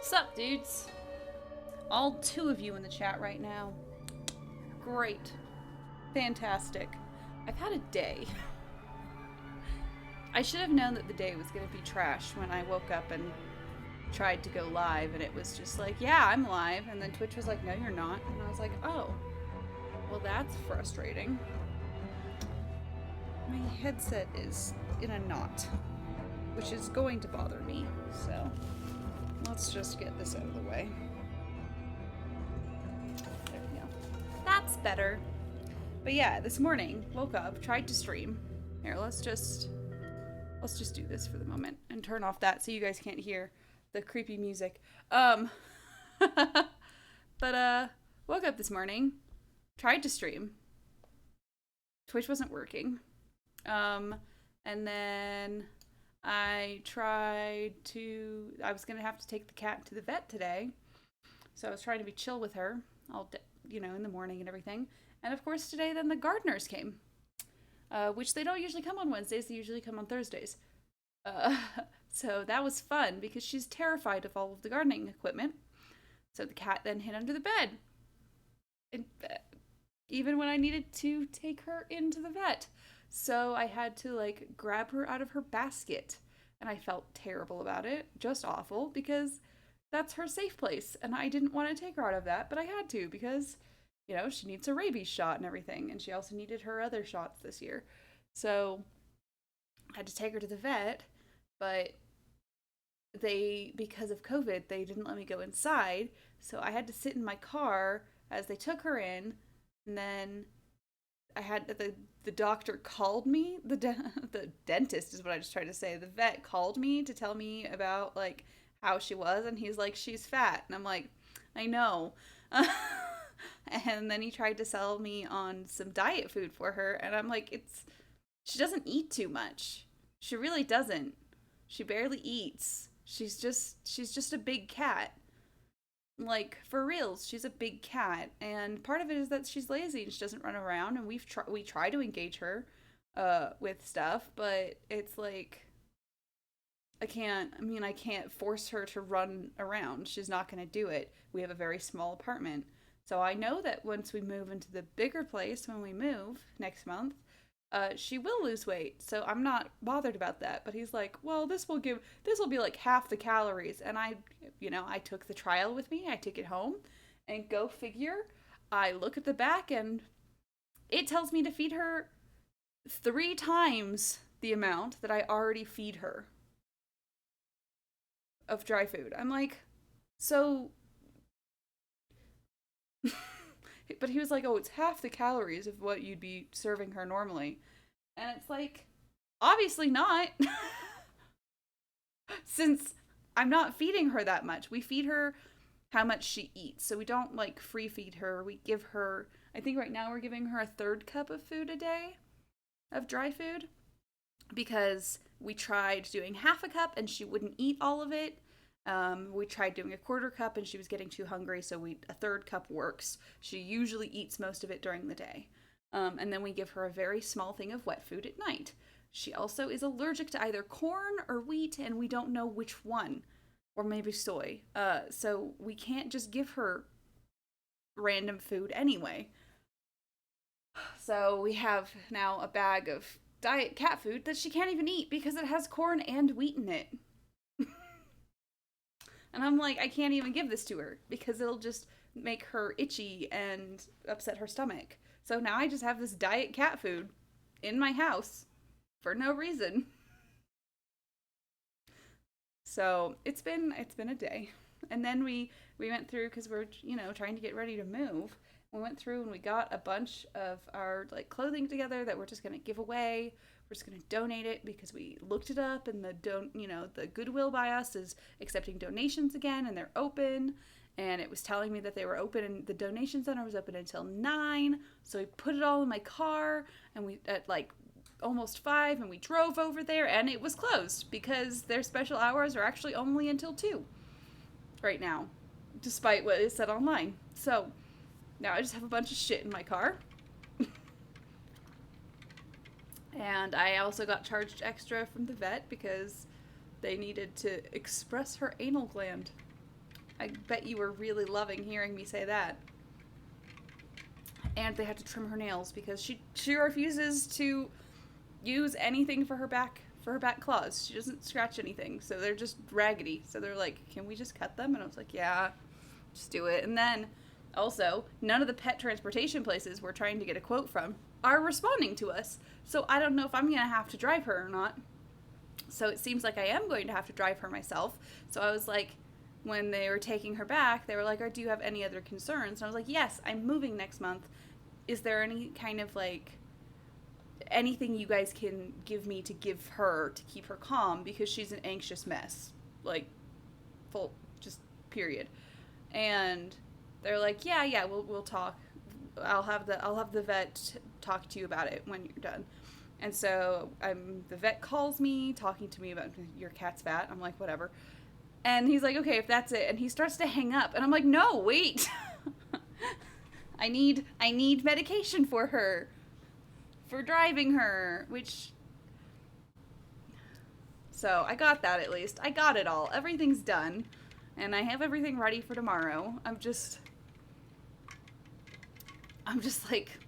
Sup, dudes? All two of you in the chat right now. Great. Fantastic. I've had a day. I should have known that the day was going to be trash when I woke up and tried to go live, and it was just like, yeah, I'm live. And then Twitch was like, no, you're not. And I was like, oh, well, that's frustrating. My headset is in a knot, which is going to bother me. So let's just get this out of the way. There we go. That's better. But yeah, this morning, woke up, tried to stream. Here, let's just do this for the moment and turn off that so you guys can't hear the creepy music. But woke up this morning, tried to stream. Twitch wasn't working. And then I was gonna have to take the cat to the vet today. So I was trying to be chill with her all day, in the morning and everything. And of course today then the gardeners came. Which they don't usually come on Wednesdays, they usually come on Thursdays. So that was fun because she's terrified of all of the gardening equipment. So the cat then hid under the bed. Even when I needed to take her into the vet. So I had to grab her out of her basket. And I felt terrible about it, just awful, because that's her safe place. And I didn't want to take her out of that, but I had to because she needs a rabies shot and everything. And she also needed her other shots this year. So I had to take her to the vet, but because of COVID, they didn't let me go inside. So I had to sit in my car as they took her in. And then I had the doctor called me. The dentist is what I just tried to say. The vet called me to tell me about how she was. And he's like, she's fat. And I'm like, I know. And then he tried to sell me on some diet food for her, and I'm like, she doesn't eat too much. She really doesn't. She barely eats. She's just a big cat. For reals, she's a big cat, and part of it is that she's lazy and she doesn't run around, and we try to engage her with stuff, but it's like I can't force her to run around. She's not going to do it. We have a very small apartment. So I know that once we move into the bigger place, when we move next month, she will lose weight. So I'm not bothered about that. But he's like, well, this will be like half the calories. And I took the trial with me. I took it home, and go figure, I look at the back and it tells me to feed her 3 times the amount that I already feed her of dry food. I'm like, so but he was like, oh, it's half the calories of what you'd be serving her normally. And it's like, obviously not. Since I'm not feeding her that much. We feed her how much she eats. So we don't free feed her. We give her, I think right now we're giving her a 1/3 cup of food a day, of dry food. Because we tried doing half a cup and she wouldn't eat all of it. We tried doing a 1/4 cup and she was getting too hungry, so a 1/3 cup works. She usually eats most of it during the day. And then we give her a very small thing of wet food at night. She also is allergic to either corn or wheat, and we don't know which one. Or maybe soy. So we can't just give her random food anyway. So we have now a bag of diet cat food that she can't even eat because it has corn and wheat in it. And I'm like, I can't even give this to her because it'll just make her itchy and upset her stomach. So now I just have this diet cat food in my house for no reason. So it's been a day. And then we went through, because we're trying to get ready to move. We went through and we got a bunch of our clothing together that we're just gonna give away. We're just going to donate it because we looked it up, and the Goodwill by us is accepting donations again, and they're open. And it was telling me that they were open, and the donation center was open until 9. So we put it all in my car, and we at almost 5, and we drove over there, and it was closed because their special hours are actually only until 2 right now, despite what is said online. So now I just have a bunch of shit in my car. And I also got charged extra from the vet because they needed to express her anal gland. I bet you were really loving hearing me say that. And they had to trim her nails because she refuses to use anything for her back claws. She doesn't scratch anything, so they're just raggedy. So they're like, "Can we just cut them?" And I was like, "Yeah, just do it." And then also, none of the pet transportation places we're trying to get a quote from are responding to us. So I don't know if I'm going to have to drive her or not. So it seems like I am going to have to drive her myself. So I was like, when they were taking her back, they were like, "Do you have any other concerns?" And I was like, "Yes, I'm moving next month. Is there any kind of like anything you guys can give me to give her to keep her calm, because she's an anxious mess, like full, just period." And they're like, "Yeah, we'll talk. I'll have the vet talk to you about it when you're done." And so the vet calls me, talking to me about, "Your cat's fat." I'm like, "Whatever." And he's like, "Okay, if that's it." And he starts to hang up, and I'm like, "No, wait." I need medication for her, for driving her, which, so I got that. At least I got it all. Everything's done, and I have everything ready for tomorrow. I'm just like,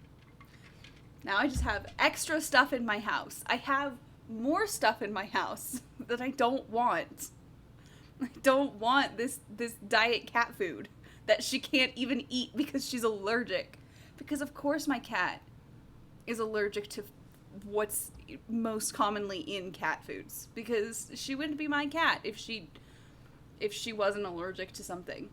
now I just have extra stuff in my house. I have more stuff in my house that I don't want. I don't want this diet cat food that she can't even eat because she's allergic. Because of course my cat is allergic to what's most commonly in cat foods, because she wouldn't be my cat if she wasn't allergic to something.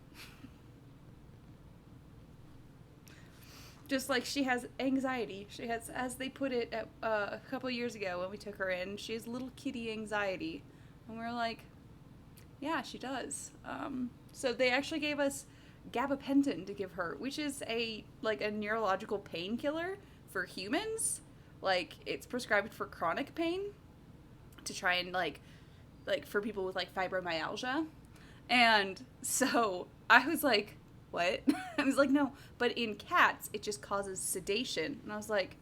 Just like she has anxiety. She has, as they put it a couple years ago when we took her in, she has little kitty anxiety. And we're like, yeah, she does. So they actually gave us gabapentin to give her, which is a neurological painkiller for humans. Like, it's prescribed for chronic pain to try and like for people with like fibromyalgia. And so I was like, "What?" I was like, "No, but in cats it just causes sedation." And I was like,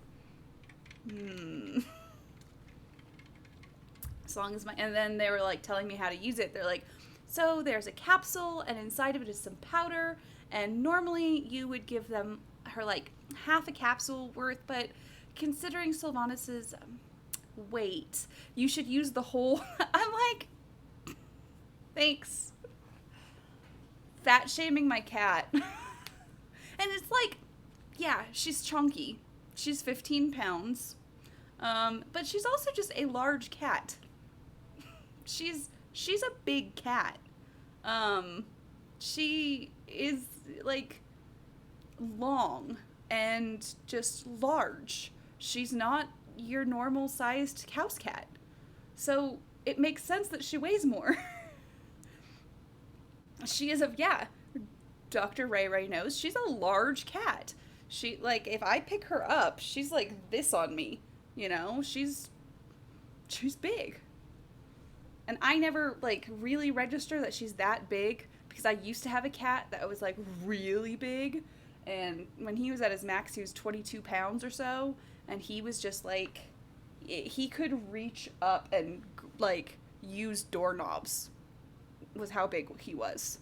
as long as and then they were like telling me how to use it. They're like, "So there's a capsule, and inside of it is some powder, and normally you would give her like half a capsule worth, but considering Sylvanas' weight, you should use the whole." I'm like, "Thanks." Fat shaming my cat. And it's like, yeah, she's chunky. She's 15 pounds. But she's also just a large cat. She's a big cat. She is like long and just large. She's not your normal sized house cat. So it makes sense that she weighs more. She is Dr. Ray knows she's a large cat. She, like, if I pick her up, she's like this on me, she's big. And I never like really register that she's that big, because I used to have a cat that was like really big, and when he was at his max he was 22 pounds or so, and he was just like, he could reach up and like use doorknobs, was how big he was.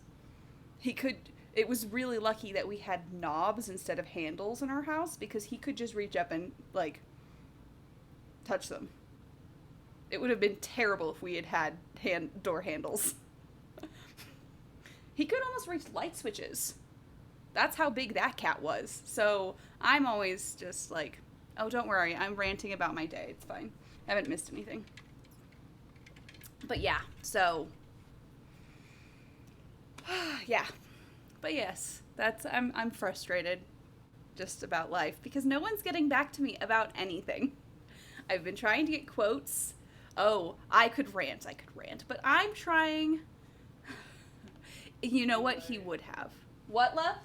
It was really lucky that we had knobs instead of handles in our house, because he could just reach up and like touch them. It would have been terrible if we had door handles. He could almost reach light switches. That's how big that cat was. So I'm always just like, "Oh, don't worry, I'm ranting about my day. It's fine. I haven't missed anything." But yeah, so yeah. But yes, I'm frustrated just about life, because no one's getting back to me about anything. I've been trying to get quotes. Oh, I could rant, but I'm trying. You know what? He would have. What, love?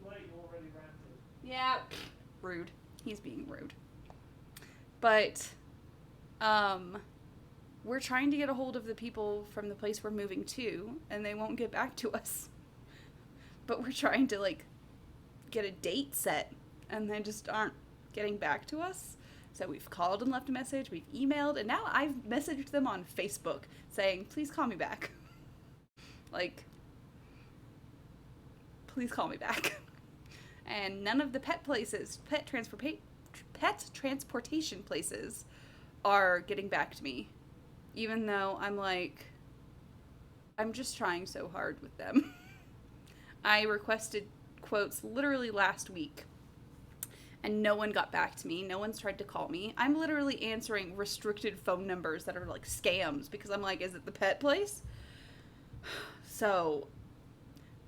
Too late, you already ranted. Yeah, rude. He's being rude. But, we're trying to get a hold of the people from the place we're moving to, and they won't get back to us. But we're trying to, like, get a date set, and they just aren't getting back to us. So we've called and left a message, we've emailed, and now I've messaged them on Facebook saying, "Please call me back." Like, please call me back. And none of the pet transportation places are getting back to me. Even though I'm like, I'm just trying so hard with them. I requested quotes literally last week. And no one got back to me. No one's tried to call me. I'm literally answering restricted phone numbers that are like scams because I'm like, is it the pet place? So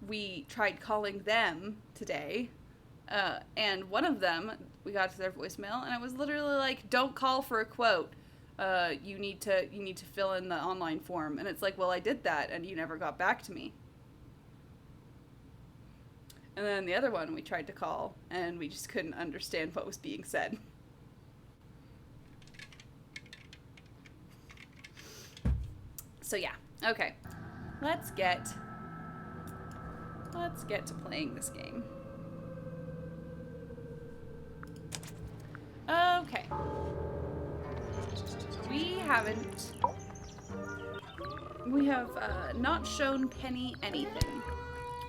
we tried calling them today. And one of them, we got to their voicemail, and it was literally like, don't call for a quote. You need to fill in the online form. And it's like, well, I did that, and you never got back to me. And then the other one we tried to call, and we just couldn't understand what was being said. So yeah, okay. Let's get to playing this game. Okay. We have not shown Penny anything.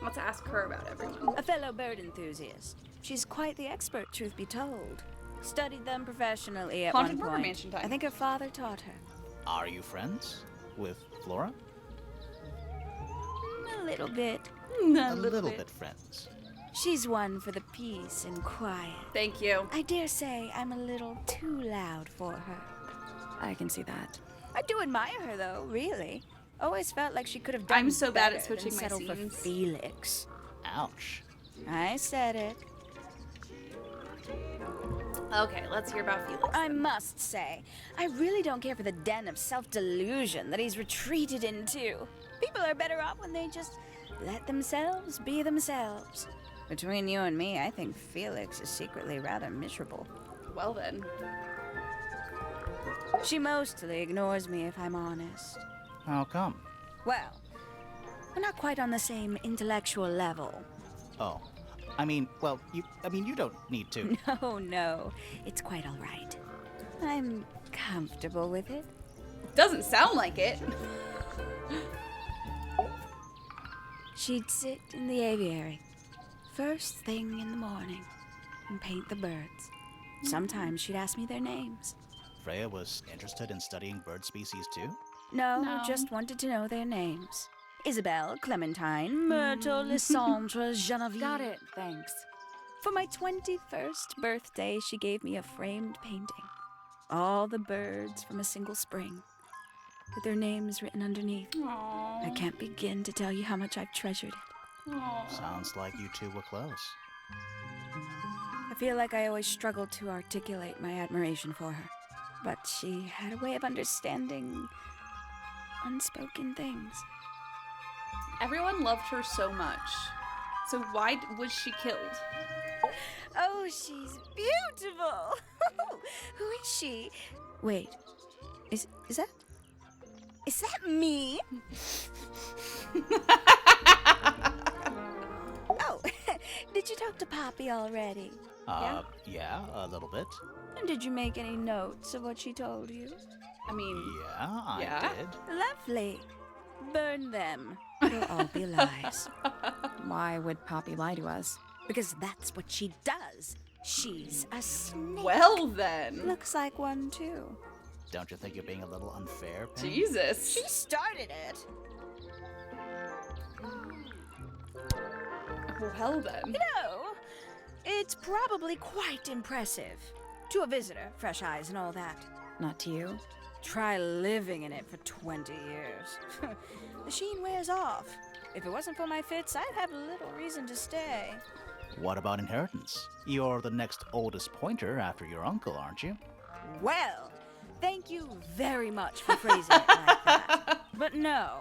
Let's ask her about everyone. A fellow bird enthusiast. She's quite the expert, truth be told. Studied them professionally at Haunted one Murder point. Mansion time. I think her father taught her. Are you friends with Flora? A little bit. A little bit friends. She's one for the peace and quiet. Thank you. I dare say I'm a little too loud for her. I can see that. I do admire her, though, really. Always felt like she could have done I'm so bad better at switching than my settle for scenes. Felix. Ouch. I said it. Okay, let's hear about Felix. I must say, I really don't care for the den of self-delusion that he's retreated into. People are better off when they just let themselves be themselves. Between you and me, I think Felix is secretly rather miserable. Well then. She mostly ignores me, if I'm honest. How come? Well, we're not quite on the same intellectual level. Oh. You don't need to. No, it's quite all right. I'm comfortable with it. Doesn't sound like it. She'd sit in the aviary, first thing in the morning, and paint the birds. Sometimes she'd ask me their names. Freya was interested in studying bird species too? No, just wanted to know their names. Isabelle, Clementine, Myrtle, Lysandre, Genevieve. Got it, thanks. For my 21st birthday, she gave me a framed painting. All the birds from a single spring, with their names written underneath. Aww. I can't begin to tell you how much I've treasured it. Aww. Sounds like you two were close. I feel like I always struggled to articulate my admiration for her. But she had a way of understanding unspoken things. Everyone loved her so much. So why was she killed? Oh, she's beautiful! Who is she? Wait, is that me? Oh, did you talk to Poppy already? Yeah, a little bit. And did you make any notes of what she told you? I mean, Yeah, Yeah? I did. Lovely. Burn them. It'll all be lies. Why would Poppy lie to us? Because that's what she does. She's a snake. well then. Looks like one, too. Don't you think you're being a little unfair, Penny? Jesus. She started it. Well then. No, it's probably quite impressive. To a visitor, fresh eyes and all that. Not to you? Try living in it for 20 years. The sheen wears off. If it wasn't for my fits, I'd have little reason to stay. What about inheritance? You're the next oldest pointer after your uncle, aren't you? Well, thank you very much for phrasing it like that. But no,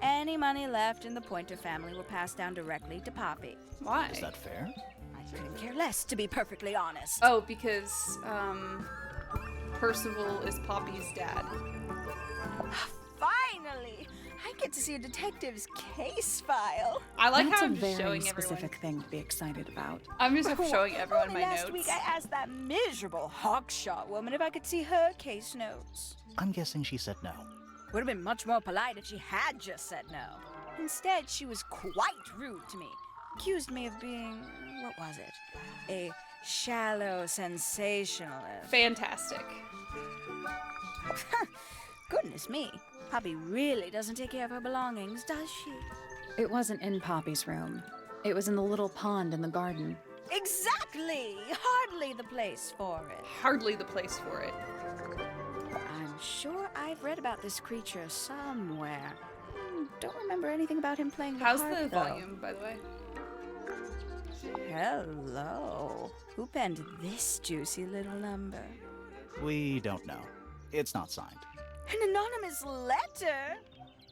any money left in the Pointer family will pass down directly to Poppy. Why? Is that fair? I couldn't care less, to be perfectly honest. Oh, because Percival is Poppy's dad. Finally! I get to see a detective's case file. I like That's how a I'm just very showing specific everyone. thing to be excited about. I'm just showing everyone Only my last notes. week I asked that miserable hawkshot woman if I could see her case notes. I'm guessing she said no. Would have been much more polite if she had just said no. Instead, she was quite rude to me. accused me of being, what was it? A shallow sensationalist. Fantastic. Goodness me. Poppy really doesn't take care of her belongings, does she? It wasn't in Poppy's room. It was in the little pond in the garden. Exactly! Hardly the place for it. Hardly the place for it. I'm sure I've read about this creature somewhere. Don't remember anything about him playing the How's harp, the though. volume, by the way? Hello. Who penned this juicy little number? We don't know. It's not signed. An anonymous letter?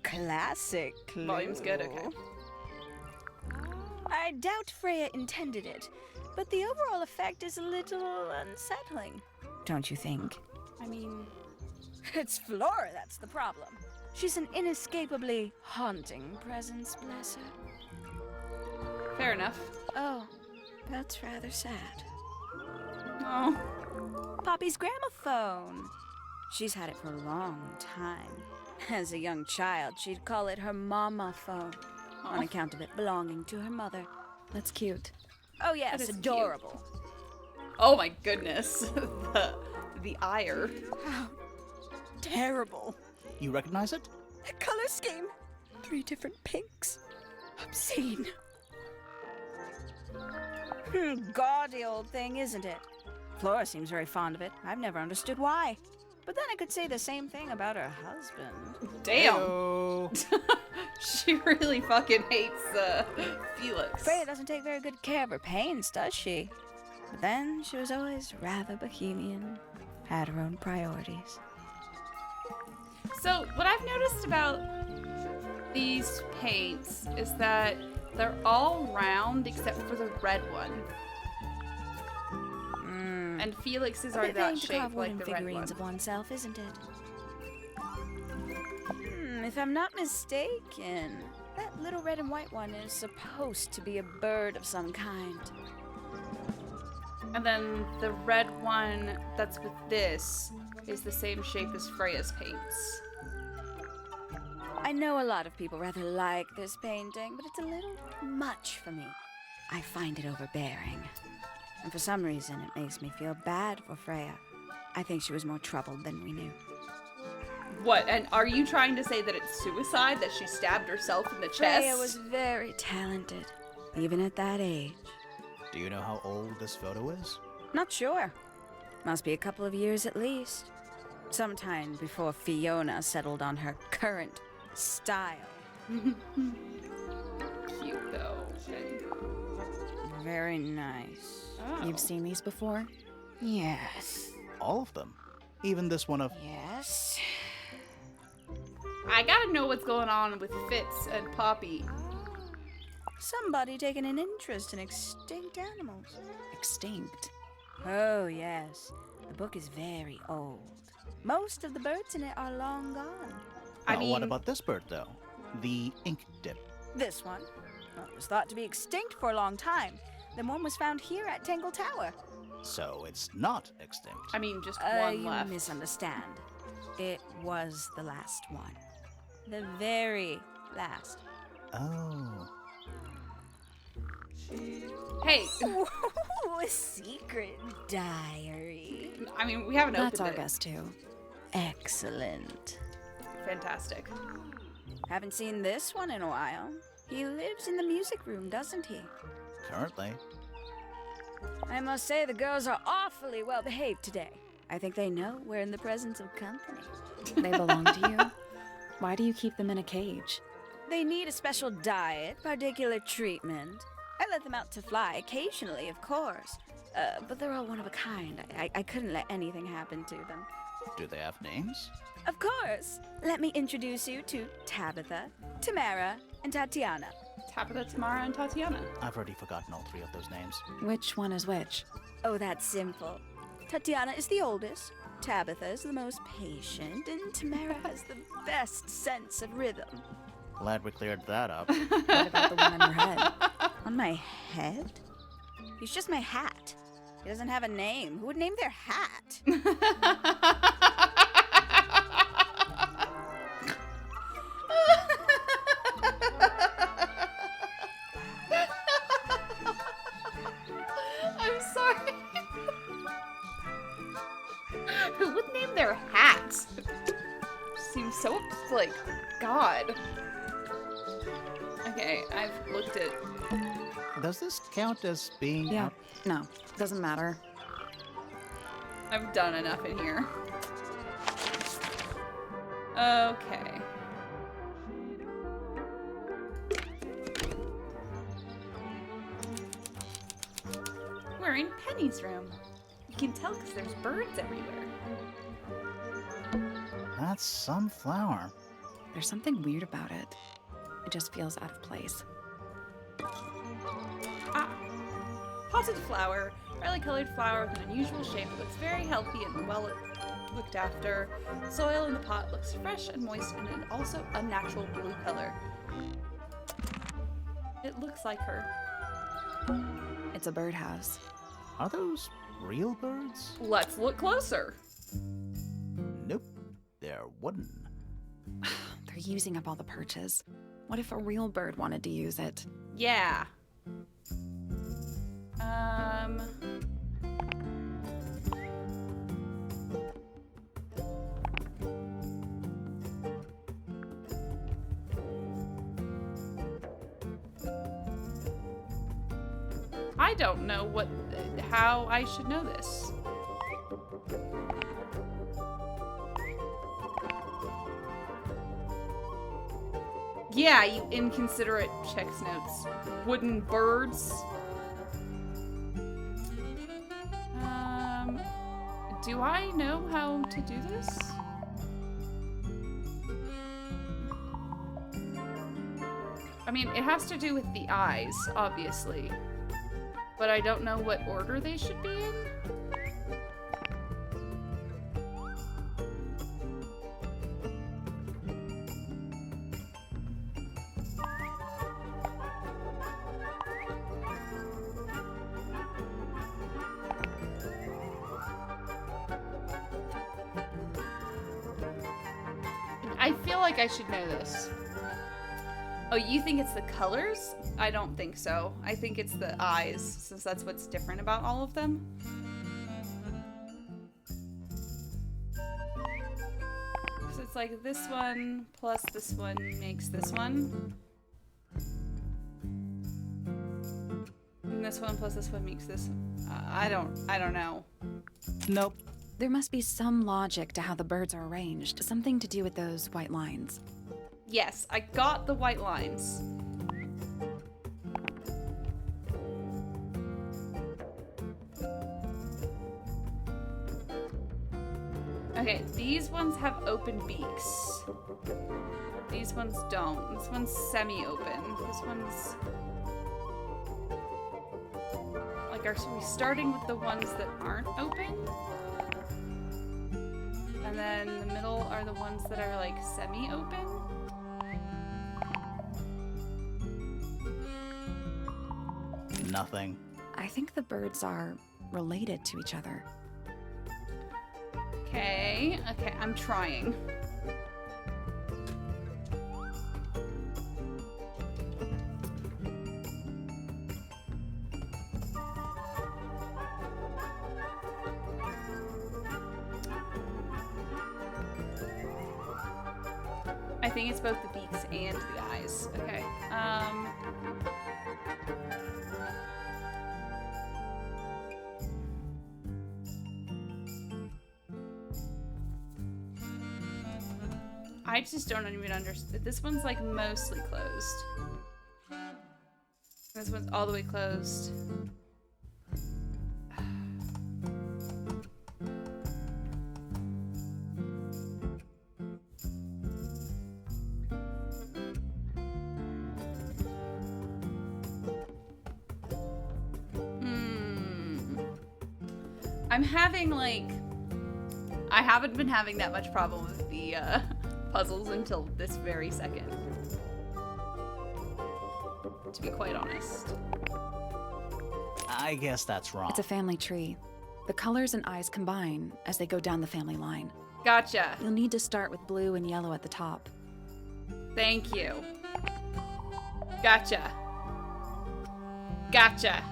Classic clue. Volume's good, okay. I doubt Freya intended it, but the overall effect is a little unsettling. Don't you think? I mean, It's Flora that's the problem. She's an inescapably haunting presence, bless her. fair enough. Oh, that's rather sad. Oh. Poppy's gramophone. She's had it for a long time. As a young child, she'd call it her mama phone, on Aw. account of it belonging to her mother. That's cute. Oh yes, That is adorable. Oh my goodness. the ire. How terrible. You recognize it? The color scheme. 3 different pinks. Obscene. Gaudy old thing, isn't it? Flora seems very fond of it. I've never understood why. But then I could say the same thing about her husband. Damn. Heyo. She really fucking hates Felix. Freya doesn't take very good care of her paints, does she? But then she was always rather bohemian, had her own priorities. So, what I've noticed about these paints is that they're all round except for the red one. And Felix's A are bit that vain to shape carve like wooden the red one. figurines of oneself, isn't it? If I'm not mistaken, that little red and white one is supposed to be a bird of some kind. And then the red one that's with this is the same shape as Freya's paints. I know a lot of people rather like this painting, but it's a little much for me. I find it overbearing. And for some reason, it makes me feel bad for Freya. I think she was more troubled than we knew. What? And are you trying to say that it's suicide? That she stabbed herself in the chest? Freya was very talented, even at that age. Do you know how old this photo is? Not sure. Must be a couple of years at least. Sometime before Fiona settled on her current style. Cute though. And- Very nice. Oh. You've seen these before? Yes. All of them. Even this one of... Yes. I gotta know what's going on with Fitz and Poppy. Somebody taking an interest in extinct animals. Extinct. Oh, yes. The book is very old. Most of the birds in it are long gone. I Well, what mean- about this bird, though? The ink dip. This one, well, it was thought to be extinct for a long time. Then one was found here at Tangle Tower. So it's not extinct. I mean, just one You left. misunderstand. It was the last one. The very last. Oh. Hey, Ooh, a secret diary. I mean, we haven't That's opened our it. guess too. Excellent. Fantastic. Haven't seen this one in a while. He lives in the music room, doesn't he? Currently. I must say the girls are awfully well behaved today. I think they know we're in the presence of company. They belong to you. Why do you keep them in a cage? They need a special diet, particular treatment. I let them out to fly occasionally, of course. But they're all one of a kind. I couldn't let anything happen to them. Do they have names? Of course. Let me introduce you to Tabitha, Tamara, and Tatiana. Tabitha, Tamara, and Tatiana. I've already forgotten all 3 of those names. Which one is which? Oh, that's simple. Tatiana is the oldest, Tabitha is the most patient, and Tamara has the best sense of rhythm. Glad we cleared that up. What about the one on your head? On my head? He's just my hat. He doesn't have a name. Who would name their hat? like, God. Okay, I've looked at... Does this count as being Yeah. out? No, doesn't matter. I've done enough in here. Okay. We're in Penny's room. You can tell because there's birds everywhere. That's some flower. There's something weird about it. It just feels out of place. Ah, potted flower. Brightly colored flower with an unusual shape. It looks very healthy and well looked after. Soil in the pot looks fresh and moist and also a natural blue color. It looks like her. It's a birdhouse. Are those real birds? Let's look closer. Nope, they're wooden. They're using up all the perches. What if a real bird wanted to use it? Yeah. I don't know how I should know this. Yeah, you inconsiderate checks notes. Wooden birds. Do I know how to do this? I mean, it has to do with the eyes, obviously. But I don't know what order they should be in. I feel like I should know this. Oh, you think it's the colors? I don't think so. I think it's the eyes, since that's what's different about all of them. So it's like this one plus this one makes this one. And this one plus this one makes this. I don't know. Nope. There must be some logic to how the birds are arranged. Something to do with those white lines. Yes, I got the white lines. Okay, these ones have open beaks. These ones don't. This one's semi-open. This one's... Like, are we starting with the ones that aren't open? And then the middle are the ones that are, like, semi-open? Nothing. I think the birds are related to each other. Okay, I'm trying. I think it's both the beaks and the eyes. Okay. I just don't even understand. This one's like mostly closed. This one's all the way closed. I'm having like... I haven't been having that much problem with the puzzles until this very second. To be quite honest. I guess that's wrong. It's a family tree. The colors and eyes combine as they go down the family line. Gotcha. You'll need to start with blue and yellow at the top. Thank you. Gotcha. Gotcha.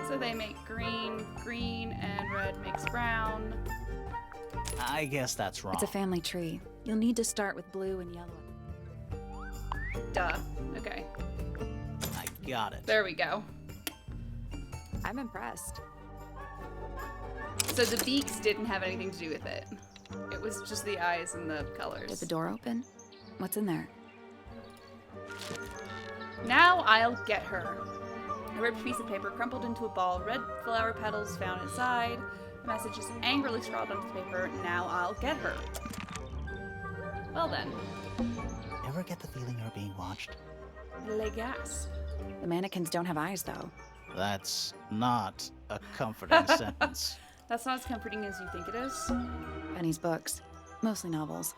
So they make green, green, and red makes brown. I guess that's wrong. It's a family tree. You'll need to start with blue and yellow. Duh. Okay. I got it. There we go. I'm impressed. So the beaks didn't have anything to do with it. It was just the eyes and the colors. Did the door open? What's in there? Now I'll get her. A ripped piece of paper crumpled into a ball, red flower petals found inside. The message is angrily scrawled onto the paper. Now I'll get her. Well then. Ever get the feeling you're being watched? Les gasp. The mannequins don't have eyes, though. That's not a comforting sentence. That's not as comforting as you think it is. Penny's books. Mostly novels.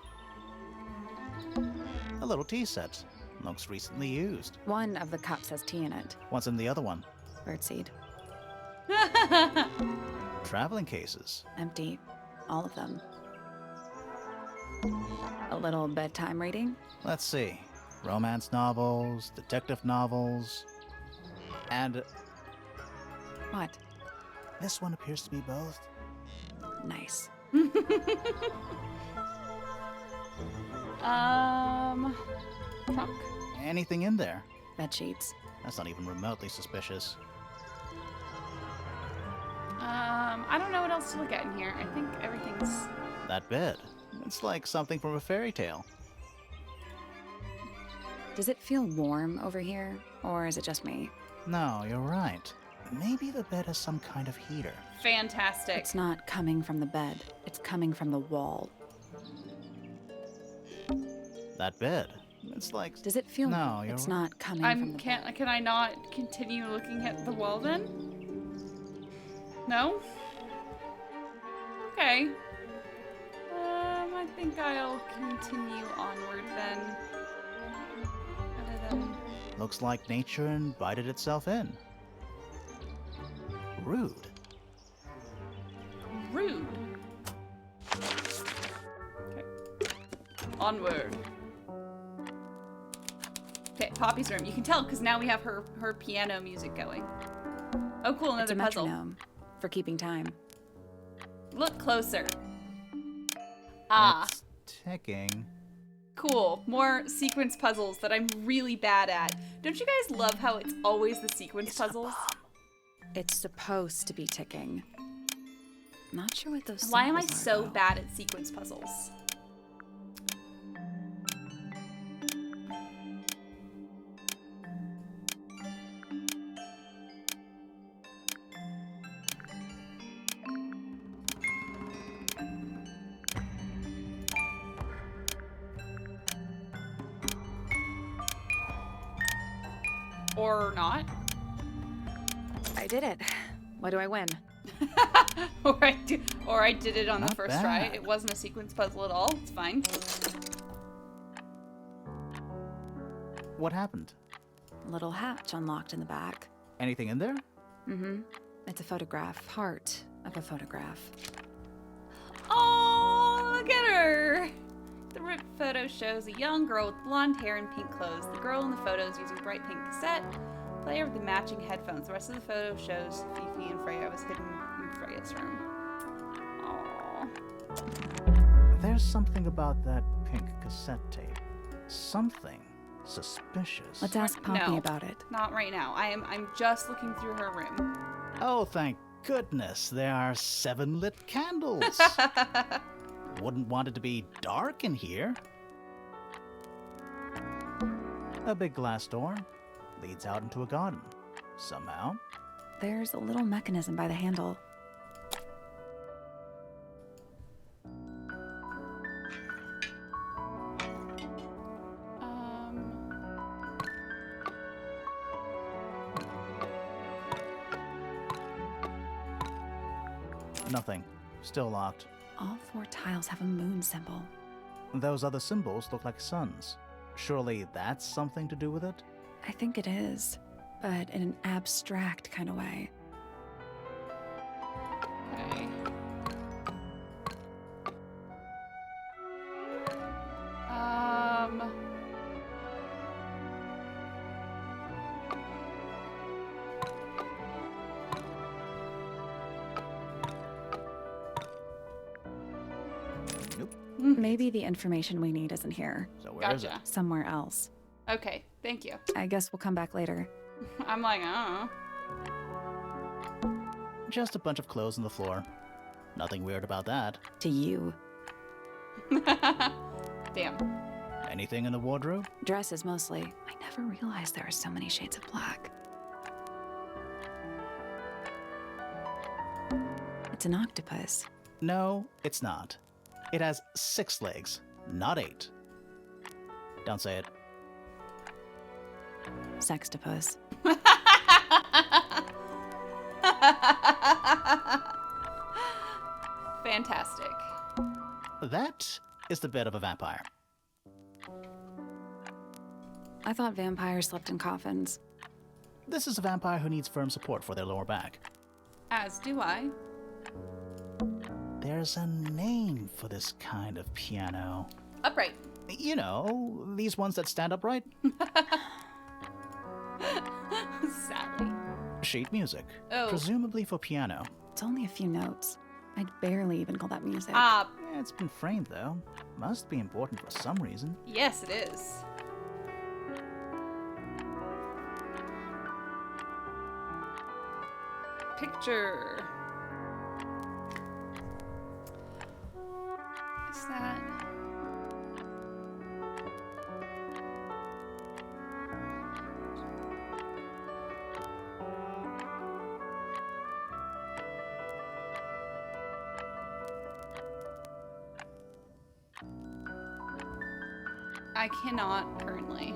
A little tea set. Looks recently used. One of the cups has tea in it. What's in the other one? Birdseed. Traveling cases. Empty. All of them. A little bedtime reading? Let's see. Romance novels, detective novels, and What? this one appears to be both. Nice. Trunk. Anything in there? Bed sheets. That's not even remotely suspicious. I don't know what else to look at in here. I think everything's... That bed. It's like something from a fairy tale. Does it feel warm over here? Or is it just me? No, you're right. Maybe the bed has some kind of heater. fantastic. It's not coming from the bed. It's coming from the wall. That bed. It's like... Does it feel... No, you're... It's not coming from the Can I not continue looking at the wall then? No? Okay. I think I'll continue onward then. Other than... Looks like nature invited itself in. Rude. Rude. Okay. Onward. Okay, Poppy's room. You can tell because now we have her piano music going. Oh, cool! It's Another a puzzle. metronome for keeping time. Look closer. Ah, It's ticking. cool. More sequence puzzles that I'm really bad at. Don't you guys love how it's always the sequence puzzles? It's supposed to be ticking. Not sure what those Why am I symbols are, so though. bad at sequence puzzles? Or not. I did it. What do I win? or I did it on the Not first try. bad. It wasn't a sequence puzzle at all. It's fine. What happened? A little hatch unlocked in the back. Anything in there? Mm-hmm. It's a photograph. Heart of a photograph. Oh, look at her! The ripped photo shows a young girl with blonde hair and pink clothes. The girl in the photo is using bright pink cassette player with the matching headphones. The rest of the photo shows Fifi and Freya was hidden in Freya's room. Aww. There's something about that pink cassette tape. Something suspicious. Let's ask Poppy No. about it. Not right now. I'm just looking through her room. Oh, thank goodness. There are 7 lit candles. Wouldn't want it to be dark in here. A big glass door leads out into a garden. Somehow. There's a little mechanism by the handle. Nothing. Still locked. All 4 tiles have a moon symbol. Those other symbols look like suns. Surely that's something to do with it? I think it is, but in an abstract kind of way. Okay. Nope. Maybe the information we need isn't here. So where is it? Gotcha. Somewhere else. Okay, thank you. I guess we'll come back later. I'm like, oh. Just a bunch of clothes on the floor. Nothing weird about that. To you. Damn. Anything in the wardrobe? Dresses mostly. I never realized there are so many shades of black. It's an octopus. No, it's not. It has 6 legs, not 8. Don't say it. Sextopus. Fantastic. That is the bed of a vampire. I thought vampires slept in coffins. This is a vampire who needs firm support for their lower back. As do I. There's a name for this kind of piano. Upright. You know, these ones that stand upright. Sadly. Sheet music. Oh. Presumably for piano. It's only a few notes. I'd barely even call that music. Ah, Yeah, it's been framed though. Must be important for some reason. yes, it is. Picture. Is that? I cannot currently.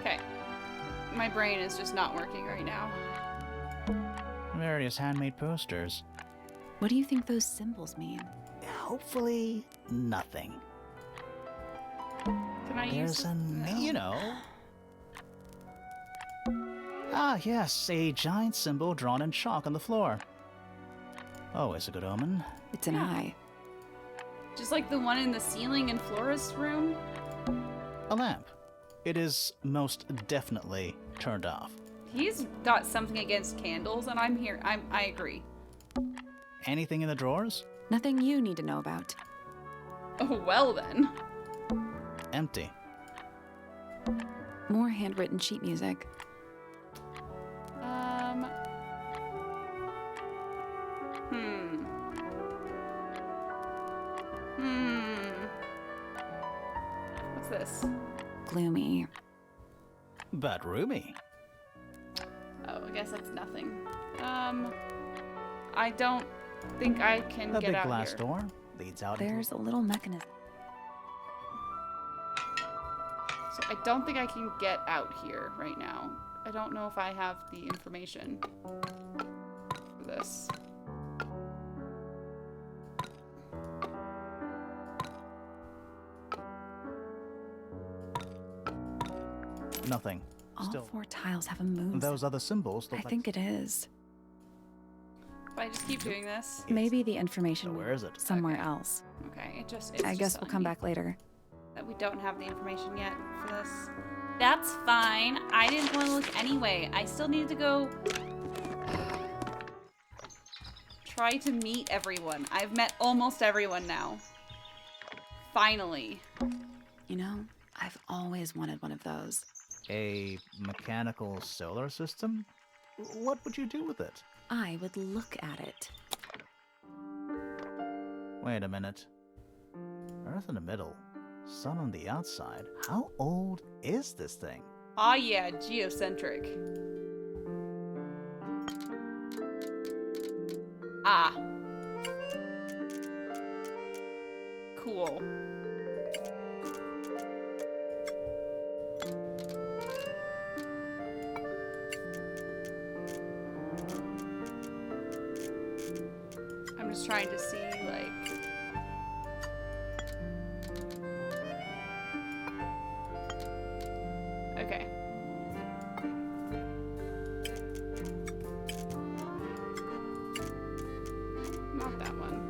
Okay. My brain is just not working right now. Various handmade posters. What do you think those symbols mean? Hopefully, nothing. Can I use There's a no. name, you know. Ah, yes, a giant symbol drawn in chalk on the floor. Always a good omen. It's an Yeah. eye. Just like the one in the ceiling in Flora's room? A lamp. It is most definitely turned off. He's got something against candles, and I'm here. I agree. Anything in the drawers? Nothing you need to know about. Oh, well then. Empty. More handwritten sheet music. Hmm. Hmm. What's this? Gloomy. But roomy. Oh, I guess that's nothing. I don't think I can A get big out glass here. door leads out There's a little mechanism. So I don't think I can get out here right now. I don't know if I have the information for this. into nothing. All Still, 4 tiles have a moon. those other symbols I look think it is. If I just keep doing this. Yes. Maybe the information So where is it? somewhere Okay. else. Okay, it's I just guess we'll telling come me back later. that we don't have the information yet for this. That's fine. I didn't want to look anyway. I still need to go try to meet everyone. I've met almost everyone now. Finally. You know, I've always wanted one of those. A mechanical solar system? What would you do with it? I would look at it. Wait a minute. Earth in the middle, sun on the outside. How old is this thing? Ah, yeah, geocentric. Ah. Cool. I'm just trying to see, like... Okay. Not that one.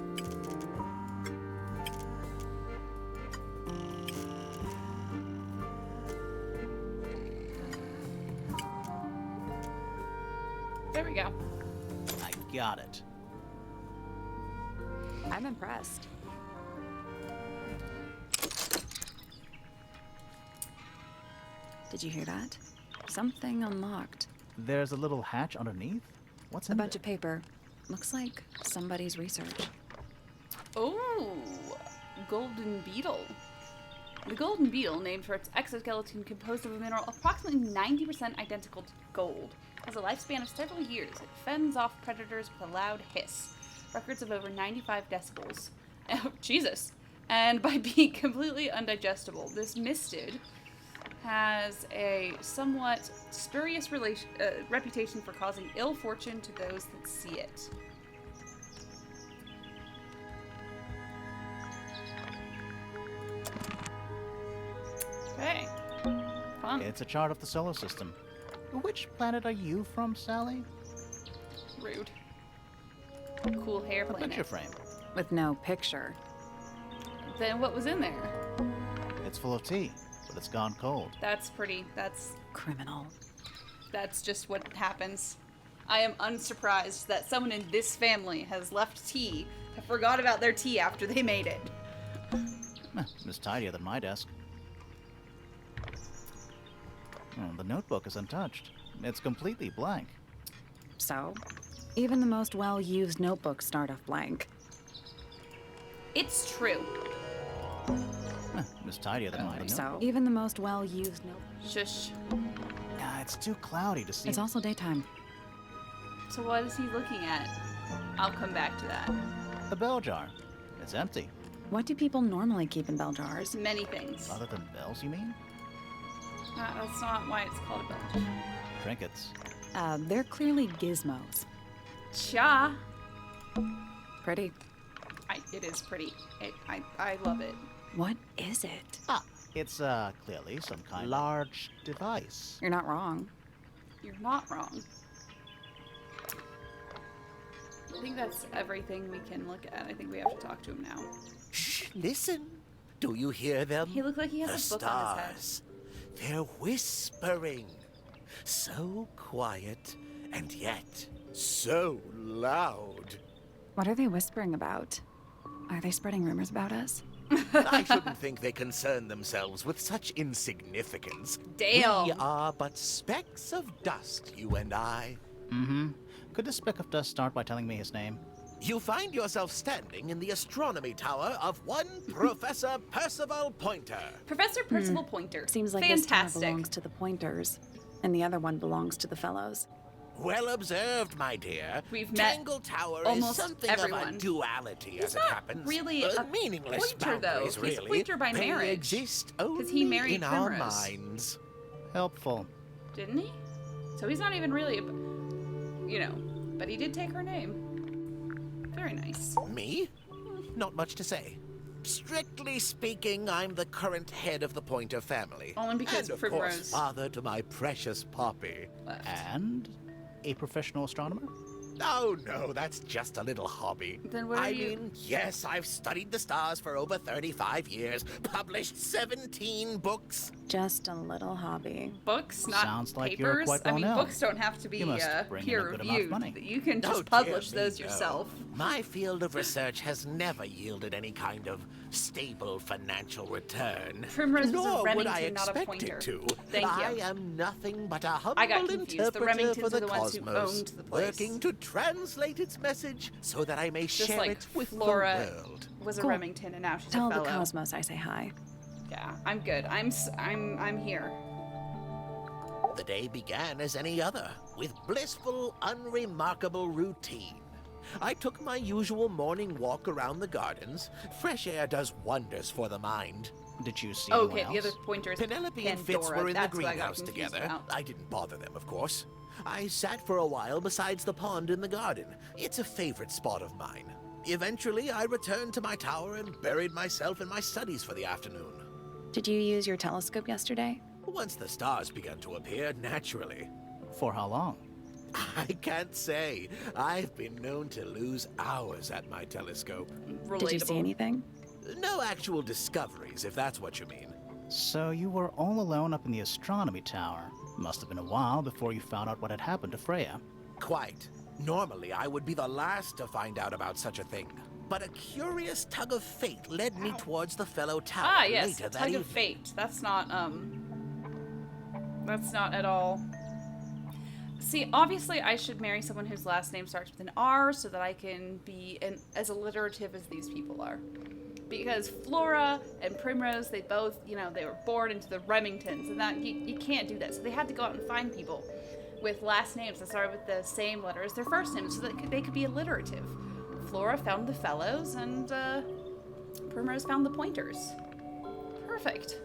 There we go. I got it. I'm impressed. Did you hear that? Something unlocked. There's a little hatch underneath? What's A in bunch there? of paper. Looks like somebody's research. Oh, golden beetle. The golden beetle, named for its exoskeleton composed of a mineral approximately 90% identical to gold, has a lifespan of several years. It fends off predators with a loud hiss, records of over 95 decibels. Oh, Jesus. And by being completely undigestible, this mistid has a somewhat spurious reputation for causing ill fortune to those that see it. Okay. Fun. It's a chart of the solar system. Which planet are you from, Sally? Rude. Cool hair A picture planet. frame. With no picture. Then what was in there? It's full of tea, but it's gone cold. That's pretty. Criminal. That's just what happens. I am unsurprised that someone in this family has left tea, forgot about their tea after they made it. It's tidier than my desk. Oh, the notebook is untouched. It's completely blank. So, even the most well-used notebooks start off blank. It's true. It's tidier than mine. So, even the most well-used notebooks. Shush. Yeah, it's too cloudy to see. It's also daytime. So what is he looking at? I'll come back to that. The bell jar. It's empty. What do people normally keep in bell jars? Many things. Other than bells, you mean? That's not why it's called a bell. Trinkets. They're clearly gizmos. Cha. Pretty. It is pretty. I love it. What is it? It's clearly some kind of large device. You're not wrong. You're not wrong. I think that's everything we can look at. I think we have to talk to him now. Shh, listen. Do you hear them? He looked like he has The a book on his head. stars. They're whispering. So quiet, and yet so loud. What are they whispering about? Are they spreading rumors about us? I shouldn't think they concern themselves with such insignificance. Damn. We are but specks of dust, you and I. Mm-hmm. Could this speck of dust start by telling me his name? You find yourself standing in the astronomy tower of one Professor Percival Pointer. Professor Percival Pointer. Seems like this tower fantastic. belongs to the Pointers, and the other one belongs to the Fellows. Well observed, my dear. We've met Tangle Tower almost is something everyone. of a duality, He's as it not happens. really a meaningless Pointer, though. boundaries, He's a really. Pointer by They marriage. exist only he married in our Primrose. minds. Helpful. Didn't he? So he's not even really but he did take her name. Very nice. Me? Not much to say. Strictly speaking, I'm the current head of the Pointer family. Only because and of Primrose course, father to my precious Poppy. left. And a professional astronomer? Oh, no, that's just a little hobby. Then what are I you- mean, yes, I've studied the stars for over 35 years, published 17 books. Just a little hobby. Books, not Sounds like papers. you're quite I well mean, known. books don't have to be You must bring in a peer good amount of reviewed. money. You can just Oh, dear publish me, those no. yourself. My field of research has never yielded any kind of stable financial return. Primrose was a Nor would I Remington, not a expect Pointer. it to. Thank you. I am nothing but a humble I got confused. The interpreter Remingtons for the are the ones who cosmos, owned the place. working to translate its message so that I may Just share like it with Flora the world. was a Cool. Remington, and now she's Tell a the fellow. cosmos I say hi. Yeah, I'm good. I'm here. The day began as any other, with blissful, unremarkable routine. I took my usual morning walk around the gardens. Fresh air does wonders for the mind. Did you see anyone Okay, else? the other pointer is Penelope and Fitz Pandora. were in the That's what I got greenhouse confused together. about. I didn't bother them, of course. I sat for a while besides the pond in the garden. It's a favorite spot of mine. Eventually, I returned to my tower and buried myself in my studies for the afternoon. Did you use your telescope yesterday? Once the stars began to appear, naturally. For how long? I can't say. I've been known to lose hours at my telescope. Relatable. Did you see anything? No actual discoveries, if that's what you mean. So you were all alone up in the astronomy tower. Must have been a while before you found out what had happened to Freya. quite. Normally, I would be the last to find out about such a thing. But a curious tug of fate led me towards the fellow tower Ah, yes, later that tug evening. of fate. That's not at all. See, obviously I should marry someone whose last name starts with an R so that I can be as alliterative as these people are. Because Flora and Primrose, they both, they were born into the Remingtons, and that you can't do that. So they had to go out and find people with last names that started with the same letter as their first name so that they could be alliterative. Flora found the Fellows, and Primrose found the Pointers. Perfect.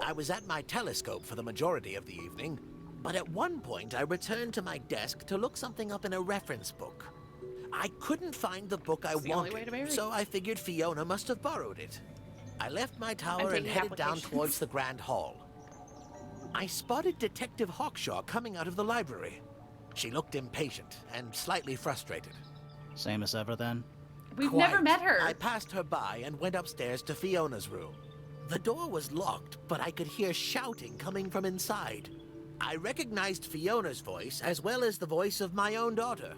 I was at my telescope for the majority of the evening, but at one point I returned to my desk to look something up in a reference book. I couldn't find the book I the only way to wanted, marry. so I figured Fiona must have borrowed it. I left my tower and taking headed down applications. towards the Grand Hall. I spotted Detective Hawkshaw coming out of the library. She looked impatient and slightly frustrated. Same as ever then? We've Quite. never met her. I passed her by and went upstairs to Fiona's room. The door was locked, but I could hear shouting coming from inside. I recognized Fiona's voice as well as the voice of my own daughter.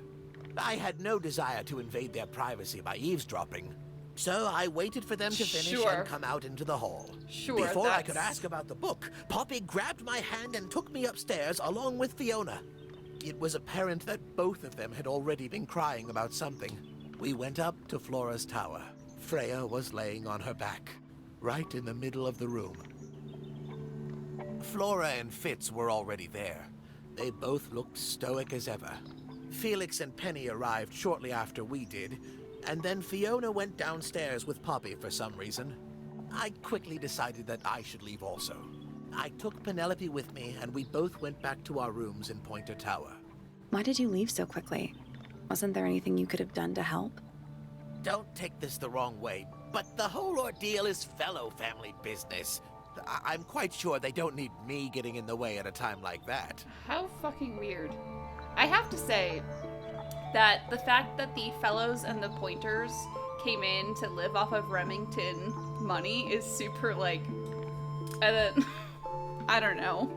I had no desire to invade their privacy by eavesdropping, so I waited for them to finish Sure. and come out into the hall. Sure, Before I could that's- ask about the book, Poppy grabbed my hand and took me upstairs along with Fiona. It was apparent that both of them had already been crying about something. We went up to Flora's tower. Freya was laying on her back, right in the middle of the room. Flora and Fitz were already there. They both looked stoic as ever. Felix and Penny arrived shortly after we did, and then Fiona went downstairs with Poppy for some reason. I quickly decided that I should leave also. I took Penelope with me, and we both went back to our rooms in Pointer Tower. Why did you leave so quickly? Wasn't there anything you could have done to help? Don't take this the wrong way, but the whole ordeal is fellow family business. I'm quite sure they don't need me getting in the way at a time like that. How fucking weird. I have to say that the fact that the Fellows and the Pointers came in to live off of Remington money is super, like, I don't know.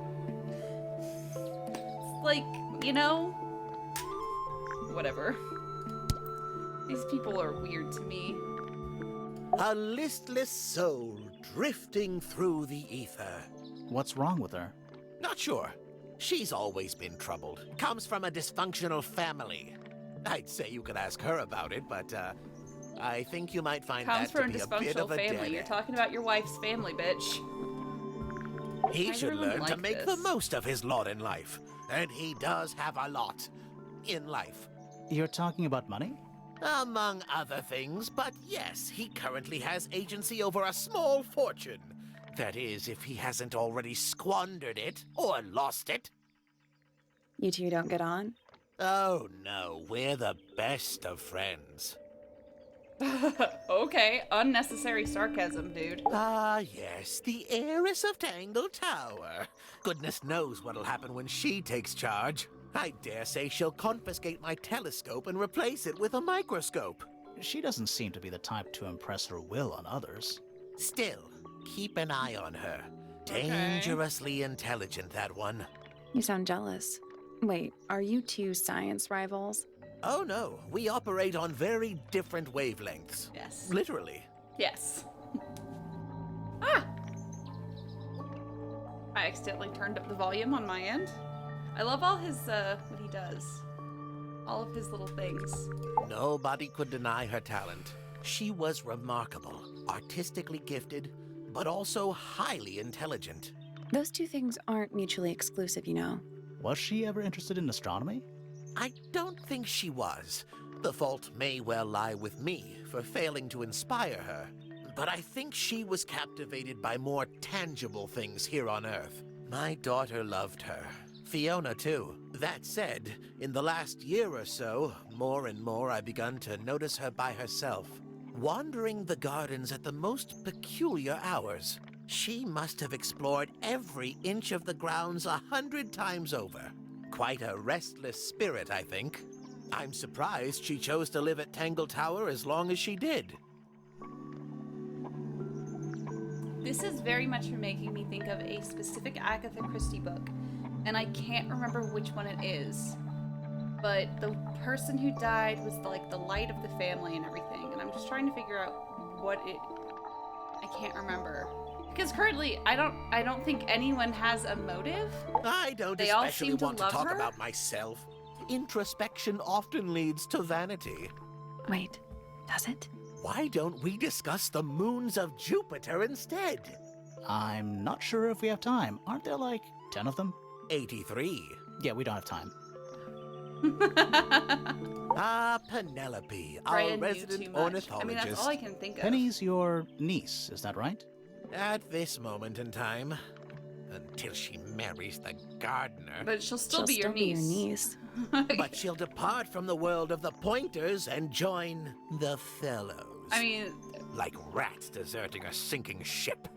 It's like, whatever. These people are weird to me. A listless soul drifting through the ether. What's wrong with her? Not sure. She's always been troubled. Comes from a dysfunctional family. I'd say you could ask her about it, but I think you might find Comes that from to a be a bit dysfunctional of a family. dead You're end. talking about your wife's family, bitch. He Why should everyone learn to like make this? the most of his lot in life. And he does have a lot in life. You're talking about money? Among other things, but yes, he currently has agency over a small fortune. That is, if he hasn't already squandered it or lost it. You two don't get on? Oh no, we're the best of friends. Okay, unnecessary sarcasm, dude. Ah, yes, the heiress of Tangle Tower. Goodness knows what'll happen when she takes charge. I dare say she'll confiscate my telescope and replace it with a microscope. She doesn't seem to be the type to impress her will on others. Still, keep an eye on her. Dangerously intelligent, that one. You sound jealous. Wait, are you two science rivals? Oh no, we operate on very different wavelengths. Yes. Literally. Yes. Ah! I accidentally turned up the volume on my end. I love all his, what he does. All of his little things. Nobody could deny her talent. She was remarkable, artistically gifted, but also highly intelligent. Those two things aren't mutually exclusive, you know. Was she ever interested in astronomy? I don't think she was. The fault may well lie with me for failing to inspire her. But I think she was captivated by more tangible things here on Earth. My daughter loved her. Fiona, too. That said, in the last year or so, more and more I've begun to notice her by herself, wandering the gardens at the most peculiar hours. She must have explored every inch of the grounds 100 times over. Quite a restless spirit, I think. I'm surprised she chose to live at Tangle Tower as long as she did. This is very much making me think of a specific Agatha Christie book, and I can't remember which one it is. but the person who died was like the light of the family and everything. And I'm just trying to figure out what it. I can't remember because currently I don't think anyone has a motive. I don't They all especially seem to want to love talk her? about myself. Introspection often leads to vanity. Wait, does it? Why don't we discuss the moons of Jupiter instead? I'm not sure if we have time. Aren't there like 10 of them? 83. Yeah, we don't have time. Ah, Penelope, Freya our knew resident too much. ornithologist. I mean, that's all I can think of. Penny's your niece, is that right? At this moment in time, until she marries the gardener. But she'll still She'll be your still be your niece. niece. But she'll depart from the world of the Pointers and join the Fellows. I mean, like rats deserting a sinking ship.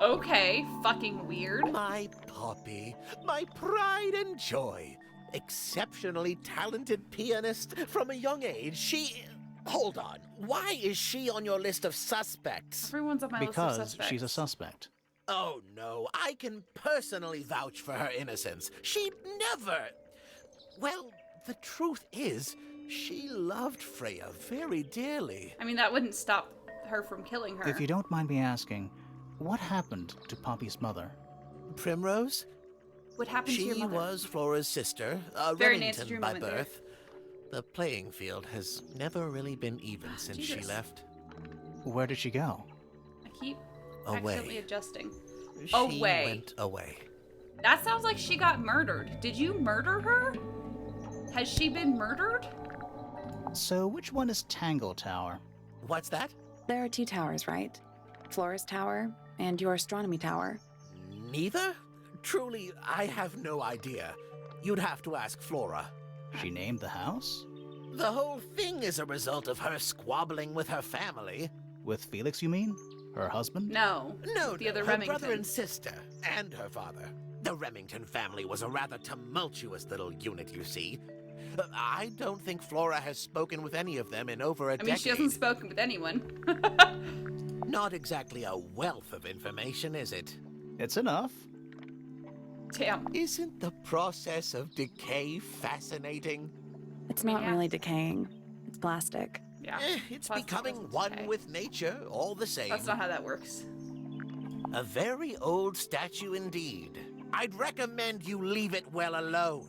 okay, fucking weird. My Poppy, my pride and joy. Exceptionally talented pianist from a young age. She... Hold on. Why is she on your list of suspects? Everyone's on my list of Because suspects. she's a suspect. Oh, no. I can personally vouch for her innocence. She never... Well, the truth is, she loved Freya very dearly. I mean, that wouldn't stop her from killing her. If you don't mind me asking, what happened to Poppy's mother? Primrose? What happened to your She mother? was Flora's sister, a Very Nancy Remington Drew by moment there. birth. The playing field has never really been even since she Jesus. left. Where did she go? I keep Away. accidentally adjusting. She Away. went away. That sounds like she got murdered. Did you murder her? Has she been murdered? So which one is Tangle Tower? What's that? There are 2 towers, right? Flora's tower and your astronomy tower. Neither? Truly, I have no idea. You'd have to ask Flora. She named the house? The whole thing is a result of her squabbling with her family. With Felix, you mean? Her husband? No. No, The other her Remington. brother and sister, and her father. The Remington family was a rather tumultuous little unit, you see. I don't think Flora has spoken with any of them in over a I decade. mean, she hasn't spoken with anyone. Not exactly a wealth of information, is it? It's enough. Damn. Isn't the process of decay fascinating? It's not Yeah. really decaying. It's plastic. Yeah. It's Plastic becoming doesn't one decay. with nature, all the same. That's not how that works. A very old statue indeed. I'd recommend you leave it well alone.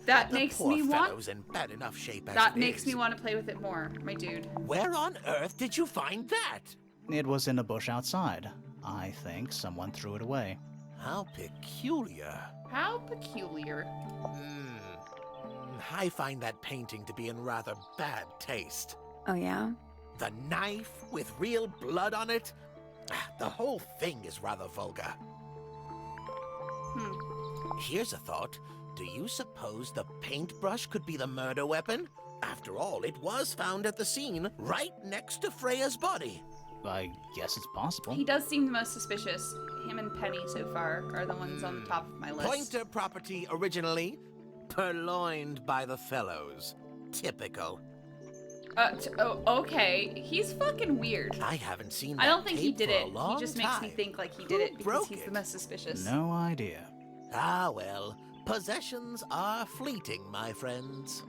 That The makes poor me want. fellow's in bad enough shape as That it makes is. me want to play with it more, my dude. Where on earth did you find that? It was in a bush outside. I think someone threw it away. How peculiar. How peculiar. I find that painting to be in rather bad taste. Oh, yeah? The knife with real blood on it? The whole thing is rather vulgar. Here's a thought. Do you suppose the paintbrush could be the murder weapon? After all, it was found at the scene, right next to Freya's body. I guess it's possible. He does seem the most suspicious. Him and Penny so far are the ones on the top of my list. Pointer property originally, purloined by the Fellows. Typical. Okay. He's fucking weird. I haven't seen that I don't think he tape did for a it. He long just makes me time. think like he Who did it because broke he's the it? most suspicious. No idea. Ah, well, possessions are fleeting, my friends.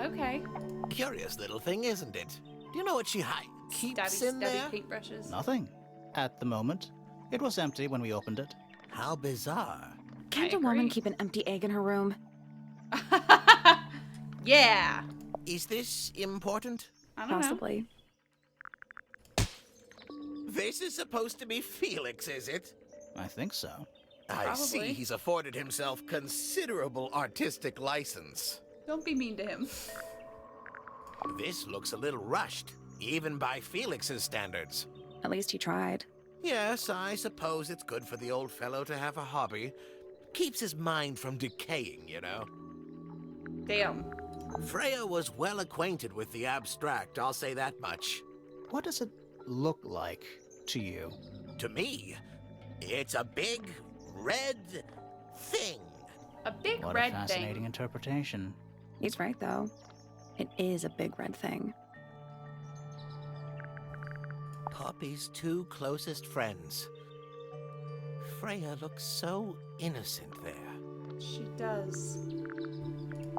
Okay. Curious little thing, isn't it? Do you know what she keeps Stabby, in there? paintbrushes. Nothing. At the moment. It was empty when we opened it. How bizarre. Can't I a woman agree. keep an empty egg in her room? Yeah. Is this important? I don't know. Possibly. This is supposed to be Felix, is it? I think so. I see Probably. he's afforded himself considerable artistic license. Don't be mean to him. This looks a little rushed, even by Felix's standards. At least he tried. Yes, I suppose it's good for the old fellow to have a hobby. Keeps his mind from decaying, you know. Damn. Freya was well acquainted with the abstract, I'll say that much. What does it look like to you? To me, it's a big, red thing. A big What red a fascinating thing. interpretation. He's right, though. It is a big red thing. Poppy's 2 closest friends. Freya looks so innocent there. She does.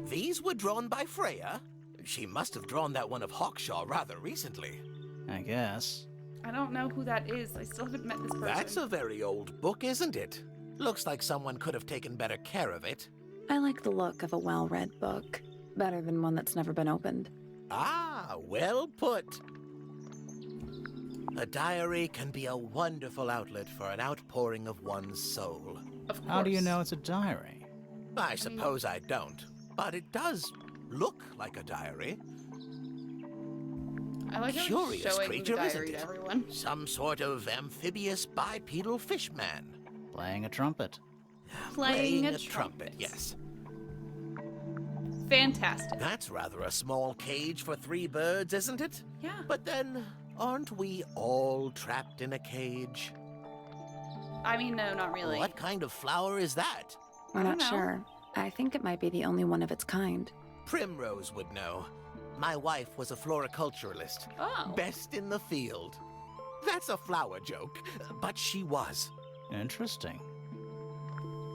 These were drawn by Freya. She must have drawn that one of Hawkshaw rather recently. I guess. I don't know who that is. I still haven't met this person. That's a very old book, isn't it? Looks like someone could have taken better care of it. I like the look of a well-read book. Better than one that's never been opened. Ah, well put. A diary can be a wonderful outlet for an outpouring of one's soul. Of course. How do you know it's a diary? I suppose I don't, but it does look like a diary. I like how he's Curious showing creature, the isn't diary it? to everyone. Some sort of amphibious bipedal fishman. Playing a trumpet. Playing a trumpet, yes. Fantastic. That's rather a small cage for 3 birds, isn't it? Yeah. But then, aren't we all trapped in a cage? I mean, no, not really. What kind of flower is that? We're I not don't know. sure. I think it might be the only one of its kind. Primrose would know. My wife was a floriculturalist. Oh. Best in the field. That's a flower joke, but she was. Interesting.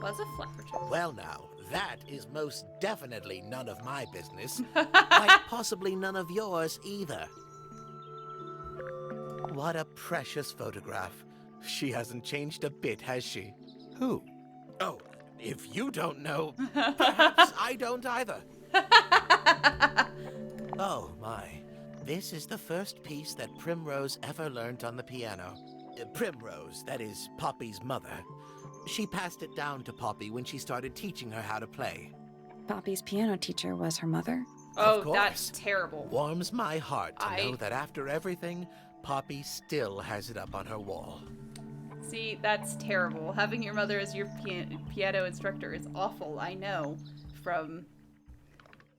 Was a flower joke. Well now, that is most definitely none of my business. Quite possibly none of yours either. What a precious photograph. She hasn't changed a bit, has she? Who? Oh, if you don't know, perhaps I don't either. Oh my, this is the first piece that Primrose ever learnt on the piano. Primrose, that is Poppy's mother. She passed it down to Poppy when she started teaching her how to play. Poppy's piano teacher was her mother. Oh, course. that's terrible. Warms my heart to I- know that after everything, Poppy still has it up on her wall. See, that's terrible. Having your mother as your piano instructor is awful, I know.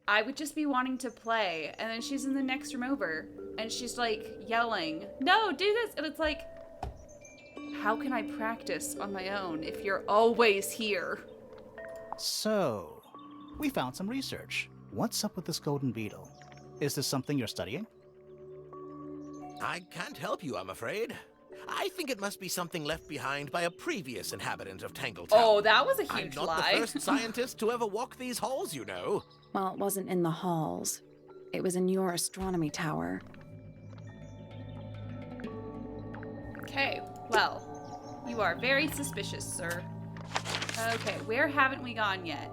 I would just be wanting to play, and then she's in the next room over, and she's like yelling, "No, do this!" And it's like, how can I practice on my own if you're always here? So, we found some research. What's up with this golden beetle? Is this something you're studying? I can't help you, I'm afraid. I think it must be something left behind by a previous inhabitant of Tangle Tower. Oh, that was a I'm huge not lie. the first scientist to ever walk these halls, you know. Well, it wasn't in the halls. It was in your astronomy tower. Okay, well, you are very suspicious, sir. Okay, where haven't we gone yet?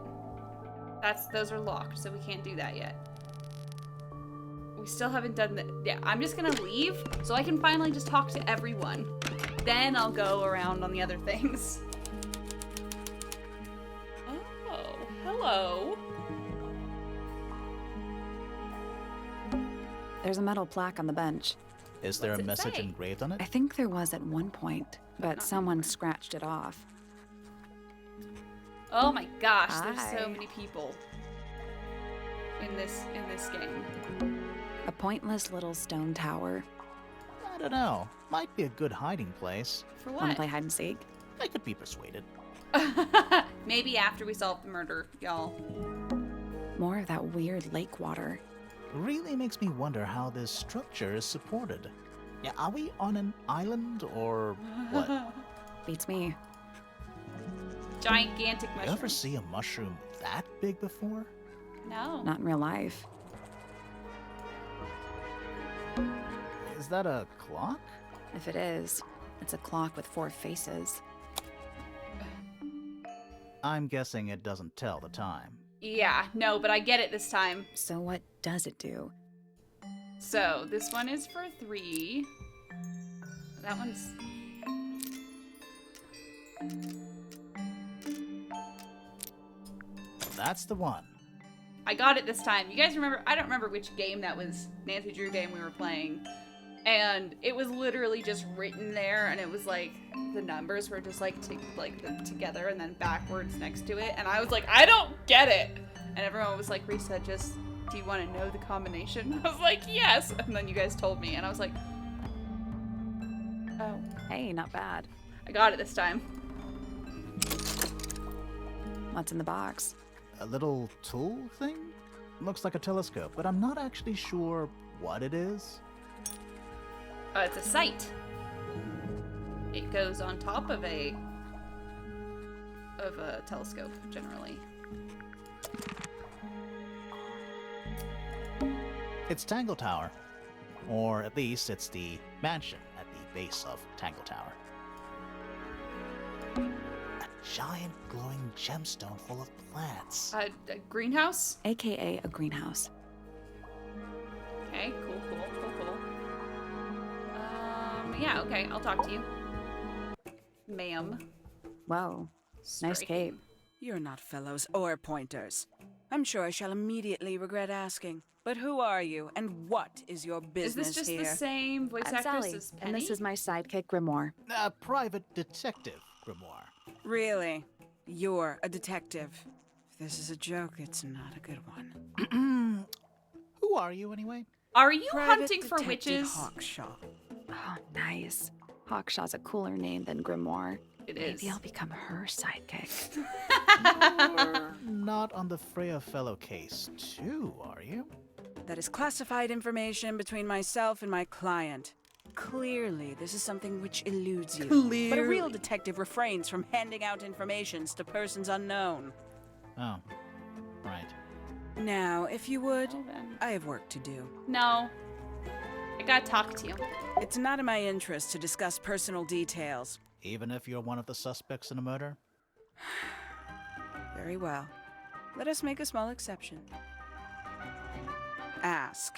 Those are locked, so we can't do that yet. We still haven't done that. Yeah, I'm just gonna leave so I can finally just talk to everyone. Then I'll go around on the other things. Oh, hello. There's a metal plaque on the bench. Is there What's a it message say? engraved on it? I think there was at one point, but someone scratched it off. Oh my gosh, there's so Hi. many people in this game. A pointless little stone tower. I don't know. Might be a good hiding place. For Want to what? play hide and seek? I could be persuaded. Maybe after we solve the murder, y'all. More of that weird lake water. Really makes me wonder how this structure is supported. Yeah, are we on an island or what? Beats me. Gigantic You mushroom. ever see a mushroom that big before? No. Not in real life. Is that a clock? If it is, it's a clock with 4 faces. I'm guessing it doesn't tell the time. Yeah, no, but I get it this time. So what does it do? So, this one is for 3. That one's... That's the one. I got it this time. You guys remember? I don't remember which game that was. Nancy Drew game we were playing. And it was literally just written there, and it was like, the numbers were just like, together and then backwards next to it. And I was like, I don't get it! And everyone was like, Rissa, just, do you want to know the combination? I was like, yes! And then you guys told me, and I was like, oh. Hey, not bad. I got it this time. What's in the box? A little tool thing? Looks like a telescope, but I'm not actually sure what it is. It's a sight. It goes on top of a telescope, generally. It's Tangle Tower. Or at least it's the mansion at the base of Tangle Tower. A giant glowing gemstone full of plants. A greenhouse? AKA a greenhouse. Okay, cool. Yeah, okay, I'll talk to you. Ma'am. Whoa, nice Striking. cape. You're not fellows or pointers. I'm sure I shall immediately regret asking. But who are you, and what is your Is business this just here? the same voice I'm actress Sally, as Penny? and this is my sidekick Grimoire. A private detective, Grimoire. Really? You're a detective. If this is a joke, it's not a good one. Who are you, anyway? Are you Private hunting for Detective witches? Hawkshaw. Oh, nice. Hawkshaw's a cooler name than Grimoire. It Maybe is. I'll become her sidekick. You're not on the Freya Fellow case, too, are you? That is classified information between myself and my client. Clearly, this is something which eludes you. But a real Clearly. detective refrains from handing out informations to persons unknown. Oh, right. Now, if you would, Well then. I have work to do. No. I gotta talk to you. It's not in my interest to discuss personal details. Even if you're one of the suspects in a murder? Very well. Let us make a small exception. Ask.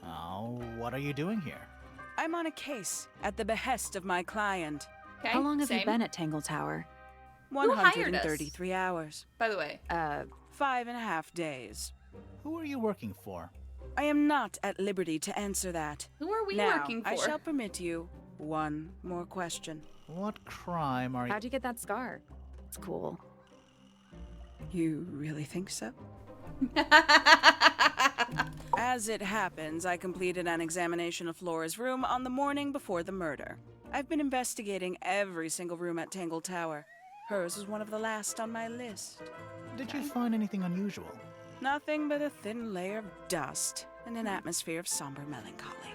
Oh, what are you doing here? I'm on a case at the behest of my client. Okay. How long have you same. been at Tangle Tower? Who hired us? 133 hours. By the way. 5.5 days. Who are you working for? I am not at liberty to answer that. Who are we now, working for? I shall permit you one more question. What crime are you... How'd you get that scar? It's cool. You really think so? As it happens, I completed an examination of Flora's room on the morning before the murder. I've been investigating every single room at Tangle Tower. Hers was one of the last on my list. Did you find anything unusual? Nothing but a thin layer of dust and an atmosphere of somber melancholy.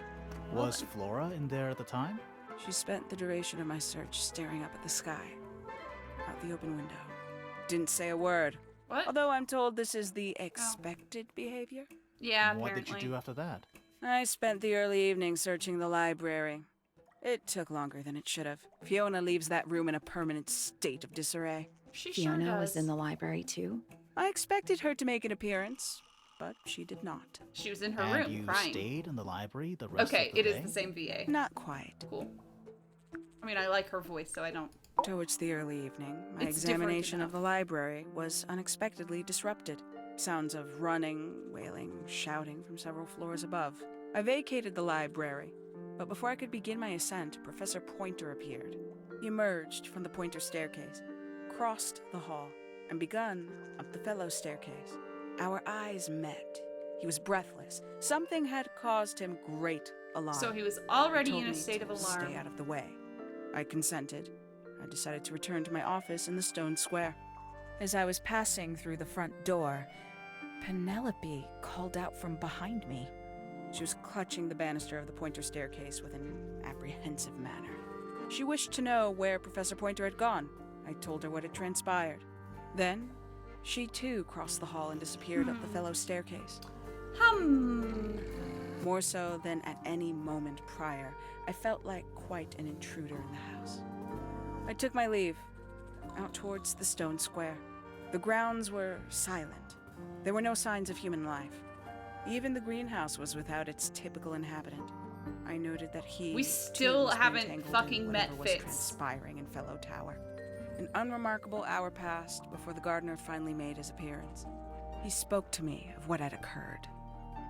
Was Flora in there at the time? She spent the duration of my search staring up at the sky, out the open window. Didn't say a word, What? although I'm told this is the expected behavior. Yeah, What apparently. did you do after that? I spent the early evening searching the library. It took longer than it should have. Fiona leaves that room in a permanent state of disarray. She sure Fiona does. was in the library too. I expected her to make an appearance, but she did not. She was in her And room you crying. stayed in the library the rest Okay, of the it day? is the same VA. Not quite. Cool. I mean, I like her voice, so I don't. Towards the early evening, my It's different examination of enough. the library was unexpectedly disrupted. Sounds of running, wailing, shouting from several floors above. I vacated the library, but before I could begin my ascent, Professor Pointer appeared. He emerged from the Pointer staircase, crossed the hall, and begun up the fellow staircase. Our eyes met. He was breathless. Something had caused him great alarm. So he was He already told in a me state to of alarm. Stay out of the way. I consented. I decided to return to my office in the stone square. As I was passing through the front door, Penelope called out from behind me. She was clutching the banister of the Pointer staircase with an apprehensive manner. She wished to know where Professor Pointer had gone. I told her what had transpired. Then, she too crossed the hall and disappeared up the fellow staircase. More so than at any moment prior, I felt like quite an intruder in the house. I took my leave, out towards the stone square. The grounds were silent. There were no signs of human life. Even the greenhouse was without its typical inhabitant. I noted that he We too, still was haven't entangled in fucking met whatever was Fitz. transpiring in Fellow Tower. An unremarkable hour passed before the gardener finally made his appearance. He spoke to me of what had occurred.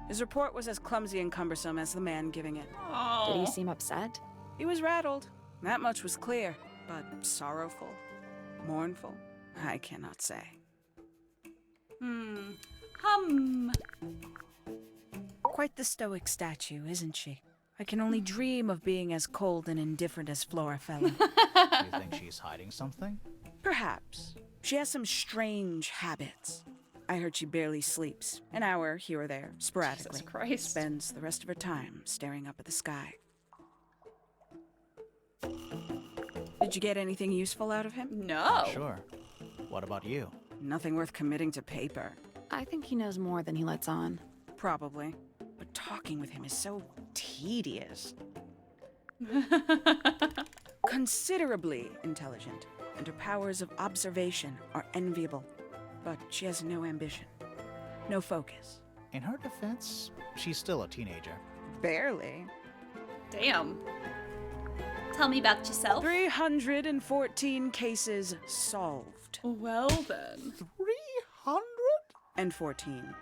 His report was as clumsy and cumbersome as the man giving it. Oh. Did he seem upset? He was rattled. That much was clear, but sorrowful, mournful, I cannot say. Quite the stoic statue, isn't she? I can only dream of being as cold and indifferent as Flora Fellow. You think she's hiding something? Perhaps. She has some strange habits. I heard she barely sleeps, an hour here or there, sporadically. Jesus Christ. Spends the rest of her time staring up at the sky. Did you get anything useful out of him? No. Sure. What about you? Nothing worth committing to paper. I think he knows more than he lets on. Probably. But talking with him is so tedious. Considerably intelligent, and her powers of observation are enviable. But she has no ambition, no focus. In her defense, she's still a teenager. Barely. Damn. Tell me about yourself. 314 cases solved. Well then. 300? And 14.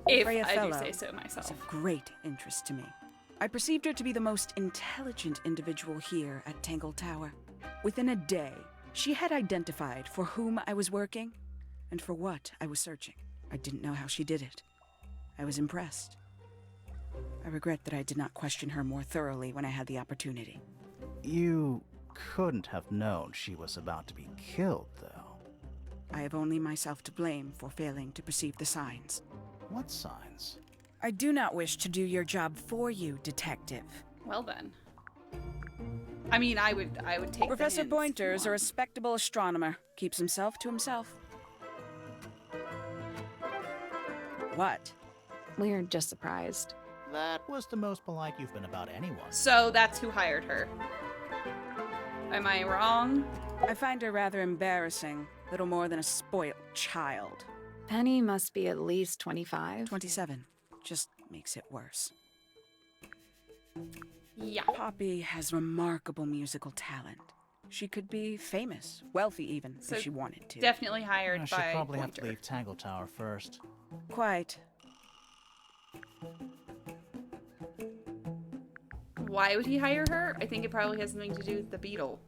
If Freya I do Fellow say so is myself. of great interest to me. I perceived her to be the most intelligent individual here at Tangle Tower. Within a day, she had identified for whom I was working and for what I was searching. I didn't know how she did it. I was impressed. I regret that I did not question her more thoroughly when I had the opportunity. You couldn't have known she was about to be killed, though. I have only myself to blame for failing to perceive the signs. What signs? I do not wish to do your job for you, Detective. Well then. I mean, I would take Professor the hints. Pointer is a Come on. respectable astronomer. Keeps himself to himself. What? We're just surprised. That was the most polite you've been about anyone. So that's who hired her. Am I wrong? I find her rather embarrassing. Little more than a spoiled child. Penny must be at least 25. 27. Just makes it worse. Yeah. Poppy has remarkable musical talent. She could be famous, wealthy even, So if she wanted to. Definitely hired I should by probably have Pointer. to leave Tangle Tower first. Quite. Why would he hire her? I think it probably has something to do with the beetle.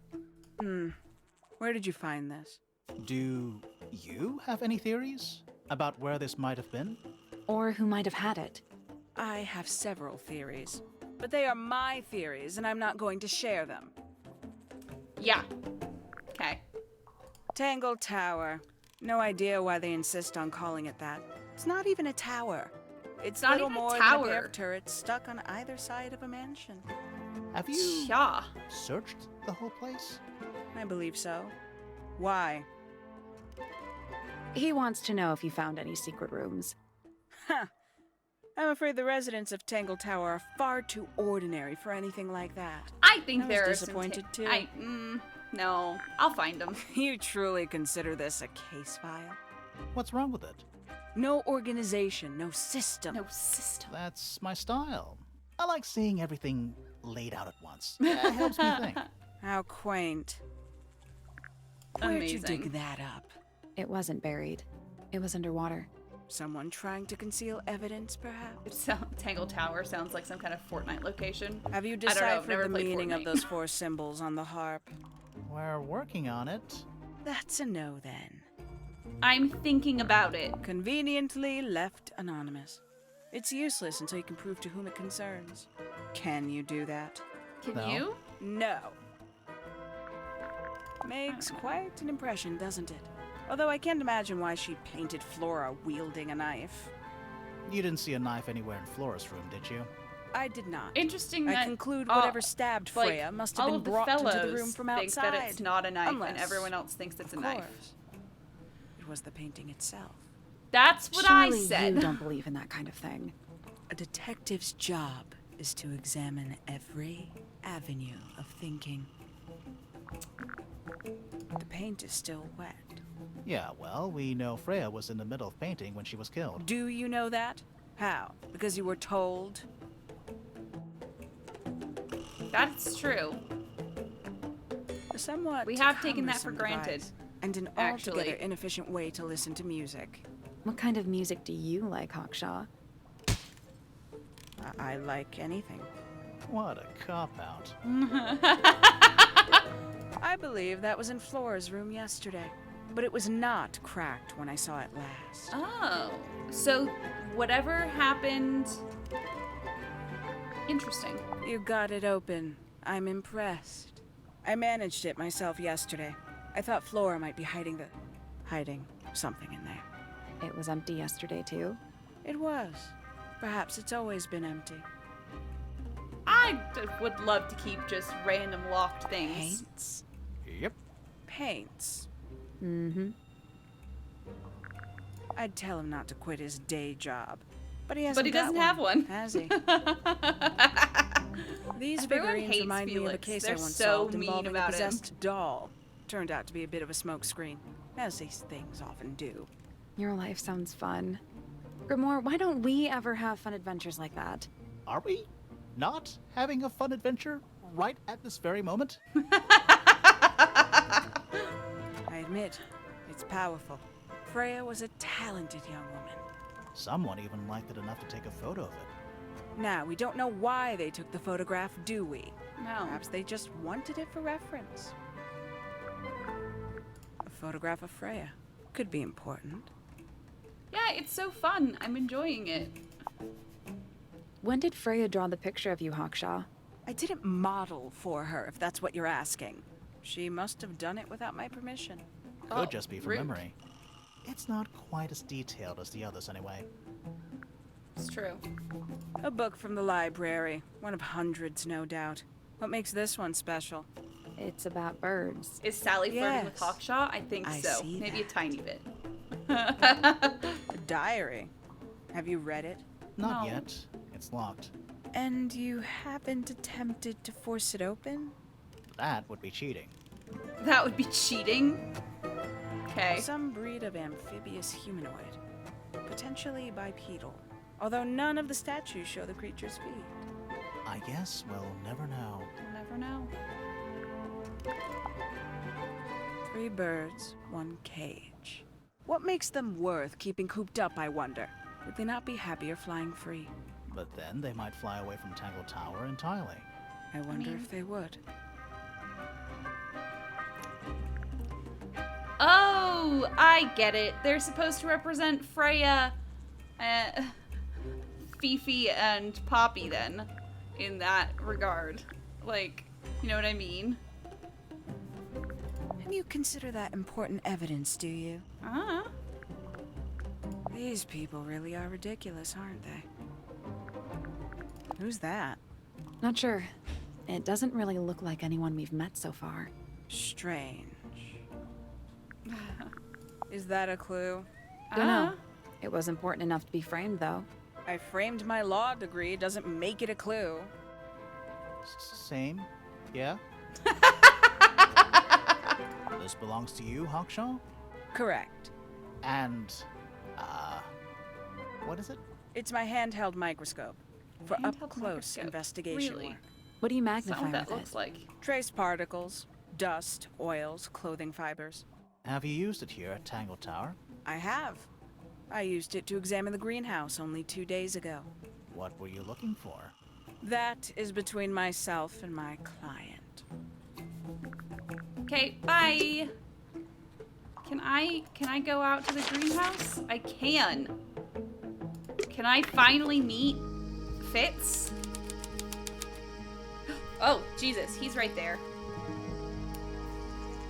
Where did you find this? Do you have any theories about where this might have been? Or who might have had it. I have several theories. But they are my theories, and I'm not going to share them. Yeah. Okay. Tangle Tower. No idea why they insist on calling it that. It's not even a tower. It's not little even a more than tower. a pair of turrets stuck on either side of a mansion. Have you Yeah. searched the whole place? I believe so. Why? He wants to know if you found any secret rooms. Huh. I'm afraid the residents of Tangle Tower are far too ordinary for anything like that. I think I was there are disappointed, too. No, I'll find them. You truly consider this a case file? What's wrong with it? No organization, no system. No system. That's my style. I like seeing everything laid out at once. It helps me think. How quaint. Where'd you Amazing. dig that up? It wasn't buried. It was underwater. Someone trying to conceal evidence, perhaps? Tangle Tower sounds like some kind of Fortnite location. Have you I don't know, I've deciphered never the played meaning of Fortnite. those 4 symbols on the harp? We're working on it. That's a no, then. I'm thinking about it. Conveniently left anonymous. It's useless until you can prove to whom it concerns. Can you do that? Can No. you? No. Makes quite an impression, doesn't it? Although I can't imagine why she painted Flora wielding a knife. You didn't see a knife anywhere in Flora's room, did you? I did not. Interesting I that conclude all- whatever stabbed like, Freya must have all been of the brought into the fellows room from think outside. that it's not a knife, and Unless, everyone else thinks it's a of knife. course, it was the painting itself. That's what Surely I said. you don't believe in that kind of thing. A detective's job is to examine every avenue of thinking. The paint is still wet. Yeah, well, we know Freya was in the middle of painting when she was killed. Do you know that? How? Because you were told? That's true. A somewhat We have taken that for cumbersome granted, device, and an actually. altogether inefficient way to listen to music. What kind of music do you like, Hawkshaw? I like anything. What a cop-out. I believe that was in Flora's room yesterday, but it was not cracked when I saw it last. Oh, so whatever happened. Interesting. You got it open. I'm impressed. I managed it myself yesterday. I thought Flora might be hiding something in there. It was empty yesterday, too. It was. Perhaps it's always been empty. Would love to keep just random locked things. Paints? Yep. Paints. Mm-hmm. I'd tell him not to quit his day job. But he hasn't But he got doesn't have one. has he? These Everyone figurines hates remind me of a Felix. case They're I once so solved mean involving a about him. possessed doll. Turned out to be a bit of a smokescreen, as these things often do. Your life sounds fun. Grimoire, why don't we ever have fun adventures like that? Are we not having a fun adventure right at this very moment? I admit, it's powerful. Freya was a talented young woman. Someone even liked it enough to take a photo of it. Now, we don't know why they took the photograph, do we? No. Perhaps they just wanted it for reference. A photograph of Freya could be important. Yeah, it's so fun. I'm enjoying it. When did Freya draw the picture of you, Hawkshaw? I didn't model for her, if that's what you're asking. She must have done it without my permission. Could Oh, just be from rude. memory. It's not quite as detailed as the others anyway. It's true. A book from the library. One of hundreds, no doubt. What makes this one special? It's about birds. Is Sally flirting with Yes. Hawkshaw? I think I so. see Maybe a that. tiny bit. A diary. Have you read it? Not No. yet. It's locked. And you haven't attempted to force it open? That would be cheating. That would be cheating. Okay. Some breed of amphibious humanoid. Potentially bipedal. Although none of the statues show the creature's feet. I guess we'll never know. We'll never know. 3 birds, 1 cage. What makes them worth keeping cooped up, I wonder? Would they not be happier flying free? But then they might fly away from Tangle Tower entirely. I wonder mean- if they would. Oh, I get it. They're supposed to represent Freya, Fifi, and Poppy then, in that regard. Like, you know what I mean? And you consider that important evidence, do you? Uh-huh. These people really are ridiculous, aren't they? Who's that? Not sure. It doesn't really look like anyone we've met so far. Strange. Is that a clue? Don't know. It was important enough to be framed, though. I framed my law degree, doesn't make it a clue. Same? Yeah? This belongs to you, Hawkshaw? Correct. And, what is it? It's my handheld microscope for Handheld up-close microscope. investigation Really? work. What do you That's not magnify what that with looks it? like. Trace particles, dust, oils, clothing fibers. Have you used it here at Tangle Tower? I have. I used it to examine the greenhouse only 2 days ago. What were you looking for? That is between myself and my client. Okay, bye. Can I go out to the greenhouse? I can. Can I finally meet Fitz? Oh, Jesus, he's right there.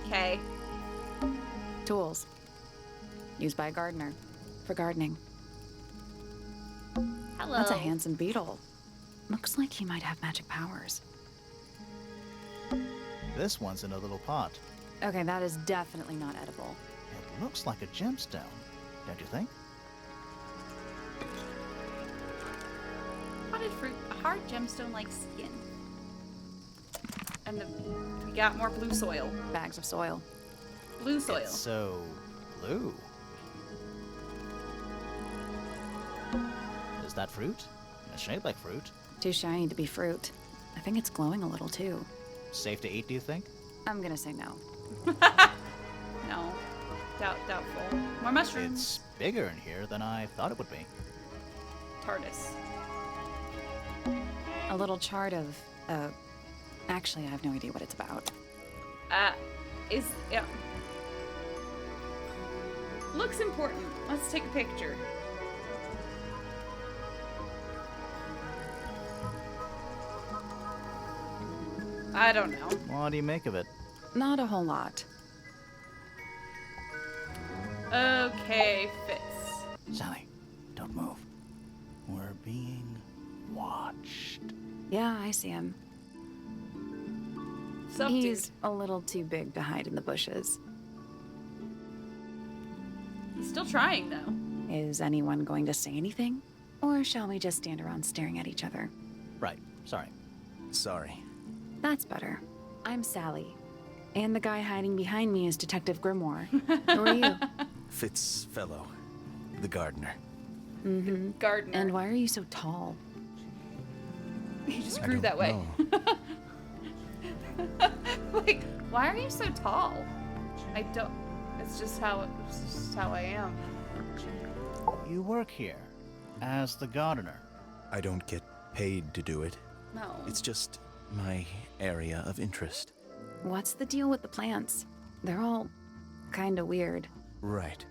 Okay. Tools. Used by a gardener. For gardening. Hello. That's a handsome beetle. Looks like he might have magic powers. This one's in a little pot. Okay, that is definitely not edible. It looks like a gemstone, don't you think? Potted fruit, a hard gemstone like skin. And we got more blue soil. Bags of soil. Blue soil. It's so blue. Is that fruit? It's shaped like fruit. Too shiny to be fruit. I think it's glowing a little too. Safe to eat, do you think? I'm gonna say no. No. Doubtful. More mushrooms. It's bigger in here than I thought it would be. TARDIS. A little chart of, actually, I have no idea what it's about. Yeah. Looks important. Let's take a picture. I don't know. What do you make of it? Not a whole lot. Okay, Fitz. Sally, don't move. We're being watched. Yeah, I see him. Sup, He's dude? a little too big to hide in the bushes. He's still trying, though. Is anyone going to say anything? Or shall we just stand around staring at each other? Right, sorry. Sorry. That's better. I'm Sally. And the guy hiding behind me is Detective Grimoire. Who are you? Fitzfellow, the gardener. Mm-hmm. Gardener. And why are you so tall? He just I grew don't that way. know. Like, why are you so tall? I don't. It's just how I am. You work here as the gardener. I don't get paid to do it. No. It's just my area of interest. What's the deal with the plants? They're all kinda weird. Right.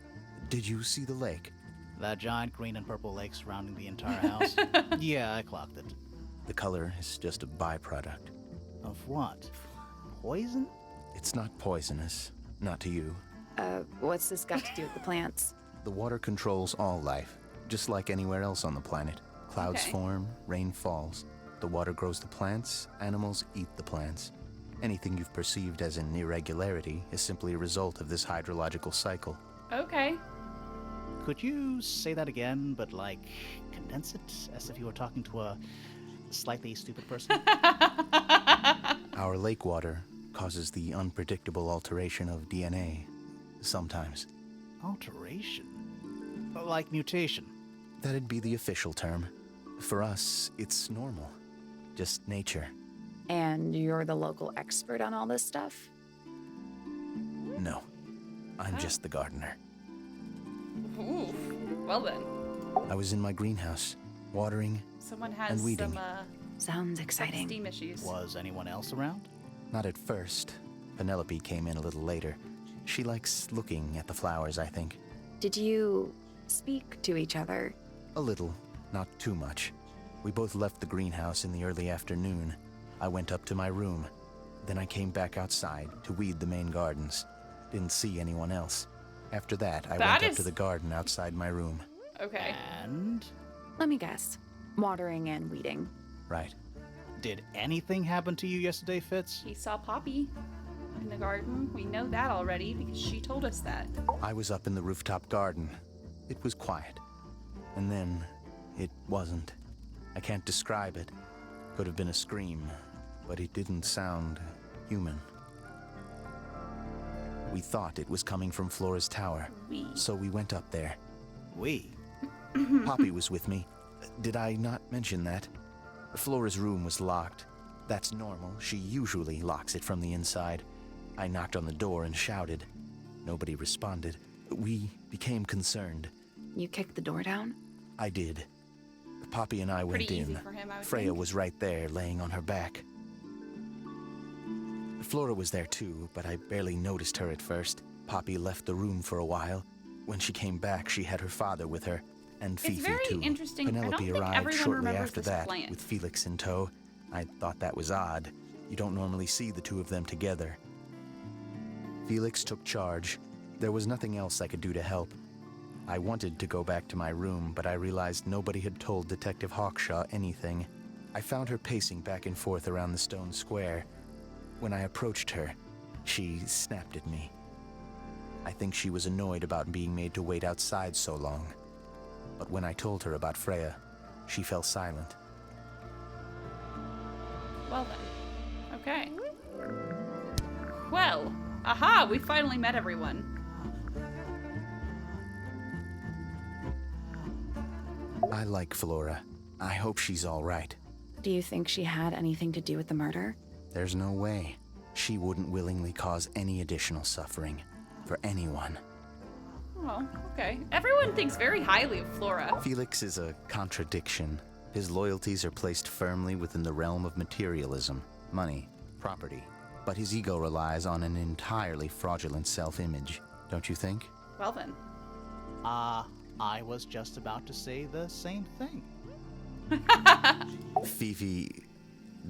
Did you see the lake? That giant green and purple lake surrounding the entire house? Yeah, I clocked it. The color is just a byproduct. Of what? Poison? It's not poisonous. Not to you. What's this got to do with the plants? The water controls all life, just like anywhere else on the planet. Clouds Okay. form, rain falls. The water grows the plants, animals eat the plants. Anything you've perceived as an irregularity is simply a result of this hydrological cycle. Okay. Could you say that again, but like condense it as if you were talking to a slightly stupid person? Our lake water causes the unpredictable alteration of DNA. Sometimes. Alteration? Like mutation? That'd be the official term. For us, it's normal. Just nature. And you're the local expert on all this stuff? No. I'm Oh. just the gardener. Ooh. Well then, I was in my greenhouse, watering. someone has And weeding. some Sounds some exciting. steam issues. Was anyone else around? Not at first. Penelope came in a little later. She likes looking at the flowers, I think. Did you speak to each other? A little, not too much. We both left the greenhouse in the early afternoon. I went up to my room. Then I came back outside to weed the main gardens. Didn't see anyone else. After that, I That went up is- to the garden outside my room. Okay. And Let me guess. Watering and weeding. Right. did anything happen to you yesterday, Fitz? He saw Poppy in the garden. We know that already because she told us that. I was up in the rooftop garden. It was quiet. And then, it wasn't. I can't describe it. Could have been a scream, but it didn't sound human. We thought it was coming from Flora's tower, We. so we went up there. We. Poppy was with me. Did I not mention that? Flora's room was locked. That's normal. She usually locks it from the inside. I knocked on the door and shouted. Nobody responded. We became concerned. You kicked the door down? I did. Poppy and I went Pretty easy in. for him, I would Freya think. was right there, laying on her back. Flora was there too, but I barely noticed her at first. Poppy left the room for a while. When she came back, she had her father with her, and It's Fifi very too. interesting. I don't Penelope think arrived everyone shortly remembers after this that, plant. with Felix in tow. I thought that was odd. You don't normally see the two of them together. Felix took charge. There was nothing else I could do to help. I wanted to go back to my room, but I realized nobody had told Detective Hawkshaw anything. I found her pacing back and forth around the stone square. When I approached her, she snapped at me. I think she was annoyed about being made to wait outside so long. But when I told her about Freya, she fell silent. Well then. Okay. Well, aha, we finally met everyone. I like Flora. I hope she's all right. Do you think she had anything to do with the murder? There's no way. She wouldn't willingly cause any additional suffering for anyone. Oh, okay. Everyone thinks very highly of Flora. Felix is a contradiction. His loyalties are placed firmly within the realm of materialism, money, property. But his ego relies on an entirely fraudulent self-image, don't you think? Well then. I was just about to say the same thing. Fifi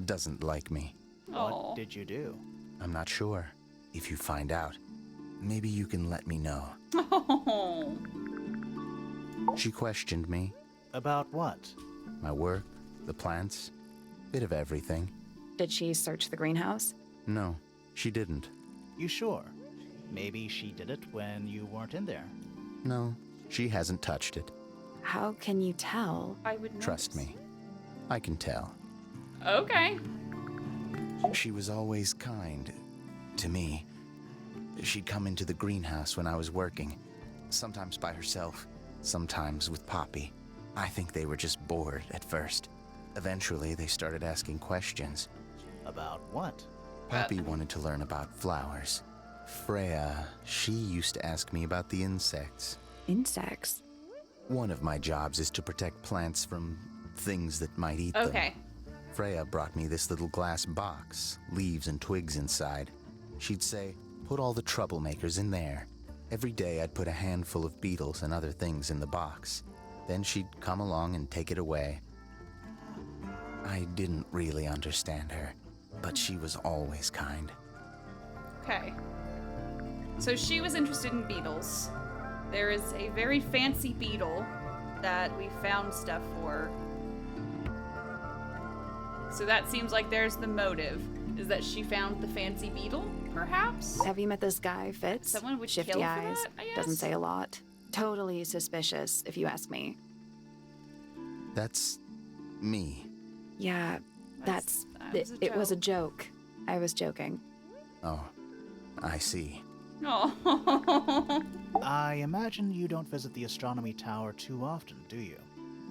doesn't like me. Aw. What did you do? I'm not sure. If you find out, maybe you can let me know. Oh. She questioned me, About what? my work, the plants, bit of everything. Did she search the greenhouse? No, she didn't. You sure? Maybe she did it when you weren't in there. No, she hasn't touched it. How can you tell? I would notice. Trust me, I can tell. Okay. She was always kind to me. She'd come into the greenhouse when I was working, sometimes by herself, sometimes with Poppy. I think they were just bored at first. Eventually, they started asking questions. About what? Poppy wanted to learn about flowers. Freya, she used to ask me about the insects. Insects? One of my jobs is to protect plants from things that might eat them. Okay. Freya brought me this little glass box, leaves and twigs inside. She'd say, put all the troublemakers in there. Every day I'd put a handful of beetles and other things in the box. Then she'd come along and take it away. I didn't really understand her, but she was always kind. Okay. So she was interested in beetles. There is a very fancy beetle that we found stuff for. So that seems like there's the motive. Is that she found the fancy beetle, perhaps? Have you met this guy, Fitz? Someone would Shifty kill for eyes. that, I Doesn't guess? say a lot. Totally suspicious, if you ask me. That's me. Yeah, That was a it was a joke. joke. I was joking. Oh, I see. Oh. I imagine you don't visit the astronomy tower too often, do you?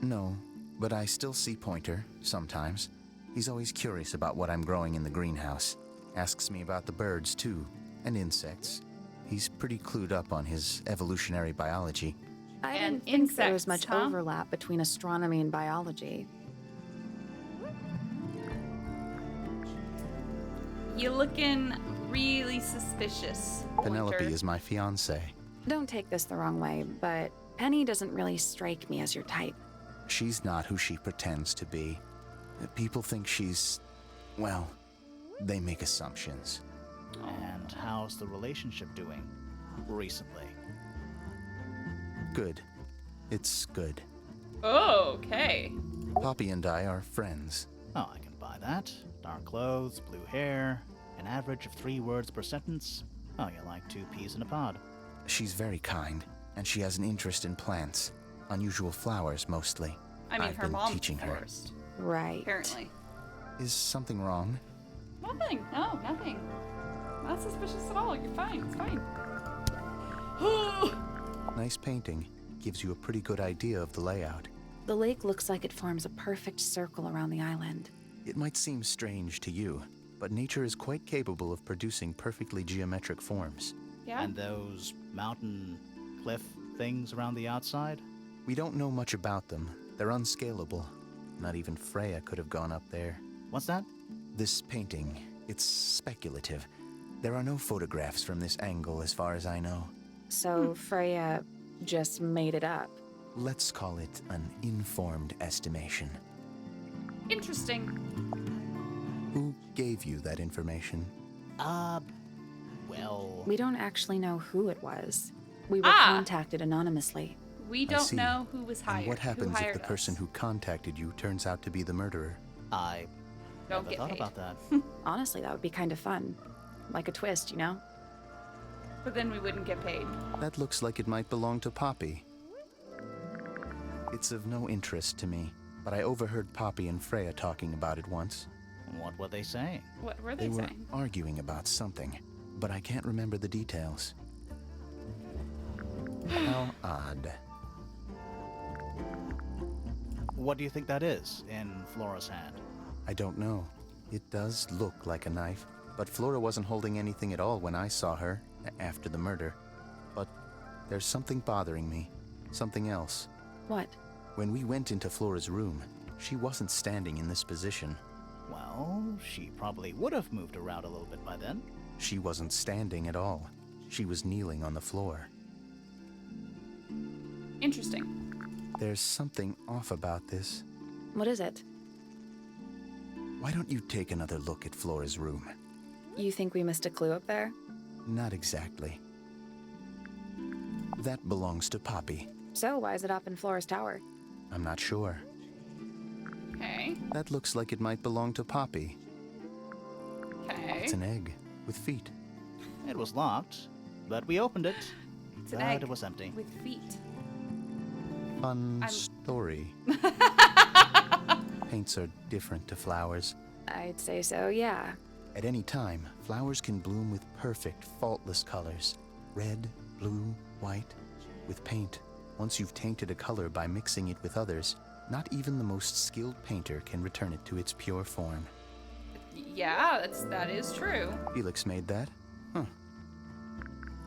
No, but I still see Pointer, sometimes. He's always curious about what I'm growing in the greenhouse. Asks me about the birds, too, and insects. He's pretty clued up on his evolutionary biology. I And didn't think there was insects, much huh? overlap between astronomy and biology. You looking really suspicious, Penelope Pointer. is my fiancée. Don't take this the wrong way, but Penny doesn't really strike me as your type. She's not who she pretends to be. People think she's... well, they make assumptions. And how's the relationship doing recently? Good. It's good. Oh, okay. Poppy and I are friends. Oh, I can buy that. Dark clothes, blue hair, an average of 3 words per sentence. Oh, you're like 2 peas in a pod. She's very kind, and she has an interest in plants. Unusual flowers, mostly. I mean, I've her been mom's teaching her. forced, Right. apparently. Is something wrong? Nothing. No, nothing. Not suspicious at all. You're fine. It's fine. Nice painting. Gives you a pretty good idea of the layout. The lake looks like it forms a perfect circle around the island. It might seem strange to you, but nature is quite capable of producing perfectly geometric forms. Yeah. And those mountain cliff things around the outside? We don't know much about them. They're unscalable. Not even Freya could have gone up there. What's that? This painting, it's speculative. There are no photographs from this angle as far as I know. So Freya just made it up. Let's call it an informed estimation. Interesting. Who gave you that information? Well... We don't actually know who it was. We were Ah! contacted anonymously. We I don't see. know who was hired. And what happens who if hired the person us. who contacted you turns out to be the murderer? I Don't never get thought paid. about that. Honestly, that would be kind of fun. Like a twist, you know? But then we wouldn't get paid. That looks like it might belong to Poppy. It's of no interest to me, but I overheard Poppy and Freya talking about it once. What were they saying? What were They they were saying? arguing about something, but I can't remember the details. How odd. What do you think that is in Flora's hand? I don't know. It does look like a knife, but Flora wasn't holding anything at all when I saw her after the murder. But there's something bothering me. Something else. What? When we went into Flora's room, she wasn't standing in this position. Well, she probably would have moved around a little bit by then. She wasn't standing at all. She was kneeling on the floor. Interesting. There's something off about this. What is it? Why don't you take another look at Flora's room? You think we missed a clue up there? Not exactly. That belongs to Poppy. So why is it up in Flora's tower? I'm not sure. Okay. That looks like it might belong to Poppy. Okay. It's an egg with feet. It was locked, but we opened it. It's an But egg it was empty. with feet. Fun story. Paints are different to flowers. I'd say so, yeah. At any time, flowers can bloom with perfect, faultless colors. Red, blue, white. With paint, once you've tainted a color by mixing it with others, not even the most skilled painter can return it to its pure form. Yeah, that is true. Felix made that? Huh.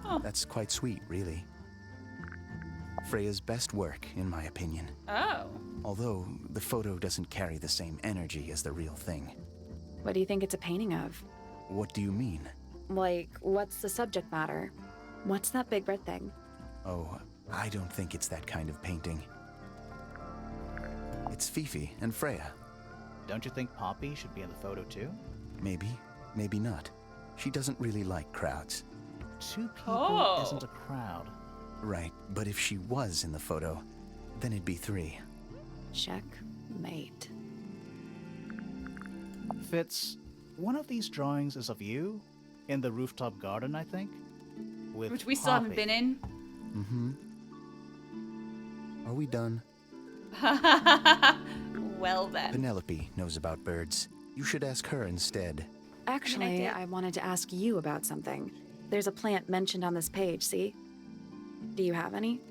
Oh. That's quite sweet, really. Freya's best work, in my opinion. Oh. Although, the photo doesn't carry the same energy as the real thing. What do you think it's a painting of? What do you mean? Like, what's the subject matter? What's that big red thing? Oh, I don't think it's that kind of painting. It's Fifi and Freya. Don't you think Poppy should be in the photo too? Maybe, maybe not. She doesn't really like crowds. 2 people Oh. isn't a crowd. Right, but if she was in the photo, then it'd be 3. Checkmate. Fitz, one of these drawings is of you in the rooftop garden, I think, with Which we still haven't Poppy. been in. Mm-hmm. Are we done? Well then. Penelope knows about birds. You should ask her instead. Actually, did. I wanted to ask you about something. There's a plant mentioned on this page, see? Do you have any?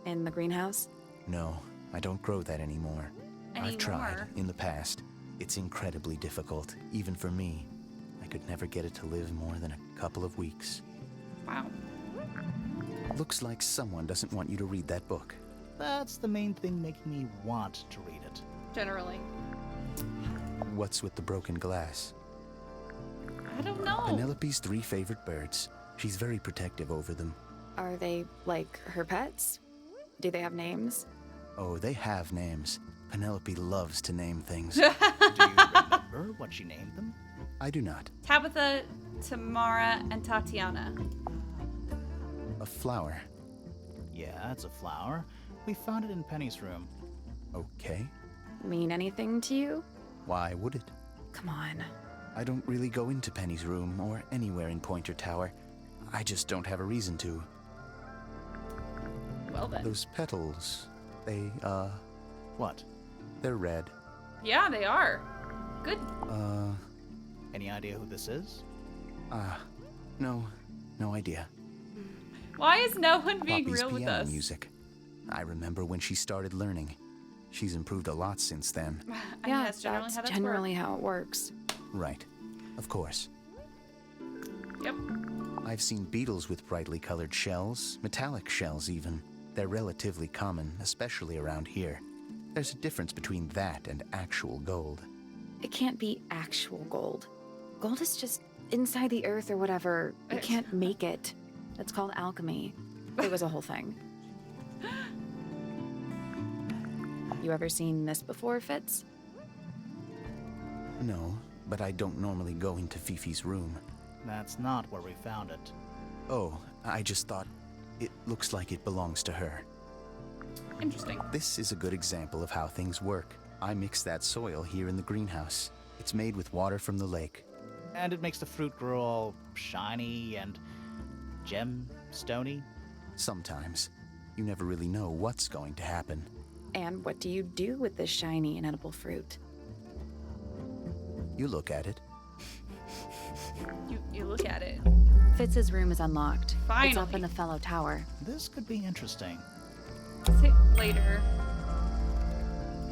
In the greenhouse? No, I don't grow that anymore. I've tried Anymore? in the past. It's incredibly difficult, even for me. I could never get it to live more than a couple of weeks. Wow. Looks like someone doesn't want you to read that book. That's the main thing making me want to read it. Generally. What's with the broken glass? I don't know. Penelope's 3 favorite birds. She's very protective over them. Are they, like, her pets? Do they have names? Oh, they have names. Penelope loves to name things. Do you remember what she named them? I do not. Tabitha, Tamara, and Tatiana. A flower. Yeah, it's a flower. We found it in Penny's room. Okay. Mean anything to you? Why would it? Come on. I don't really go into Penny's room or anywhere in Pointer Tower. I just don't have a reason to. Well then. Those petals, they, What? they're red. Yeah, they are. Good. Any idea who this is? No idea. Why is no one being Poppy's real with piano us? music. I remember when she started learning. She's improved a lot since then. I mean, Yeah, that's generally how that's generally how it works. Right. Of course. Yep. I've seen beetles with brightly colored shells, metallic shells even. They're relatively common, especially around here. There's a difference between that and actual gold. It can't be actual gold. Gold is just inside the earth or whatever. You can't make it. It's called alchemy. It was a whole thing. You ever seen this before, Fitz? No, but I don't normally go into Fifi's room. That's not where we found it. Oh, I just thought it looks like it belongs to her. Interesting. This is a good example of how things work. I mix that soil here in the greenhouse. It's made with water from the lake. And it makes the fruit grow all shiny and gem-stony. Sometimes. You never really know what's going to happen. And what do you do with this shiny and edible fruit? You look at it. You look at it. Fitz's room is unlocked. It's up Finally. in the fellow tower. This could be interesting. Sit later.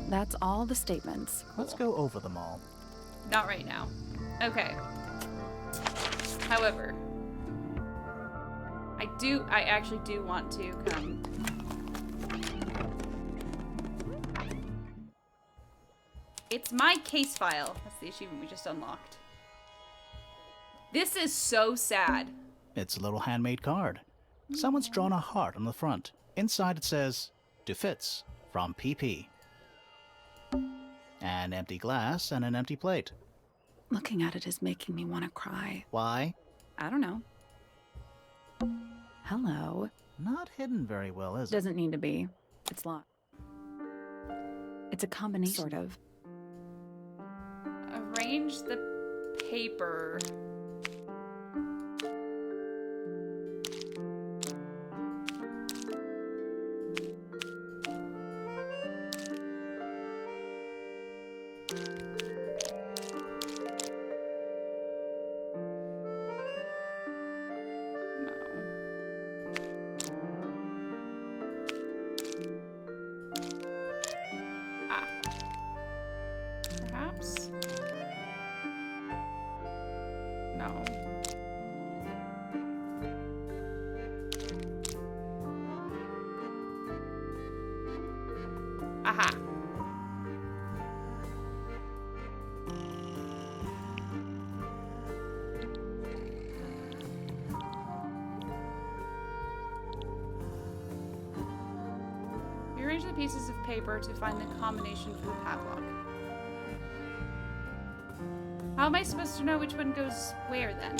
That's all the statements. Let's go over them all. Not right now. Okay. However, I actually do want to come. It's my case file. That's the achievement we just unlocked. This is so sad. It's a little handmade card. Someone's drawn a heart on the front. Inside it says, "To Fitz, from PP." An empty glass and an empty plate. Looking at it is making me want to cry. Why? I don't know. Hello. Not hidden very well, is it? Doesn't need to be. It's locked. It's a combination, sort of. Arrange the paper. Aha. Rearrange the pieces of paper to find the combination for the padlock. How am I supposed to know which one goes where then?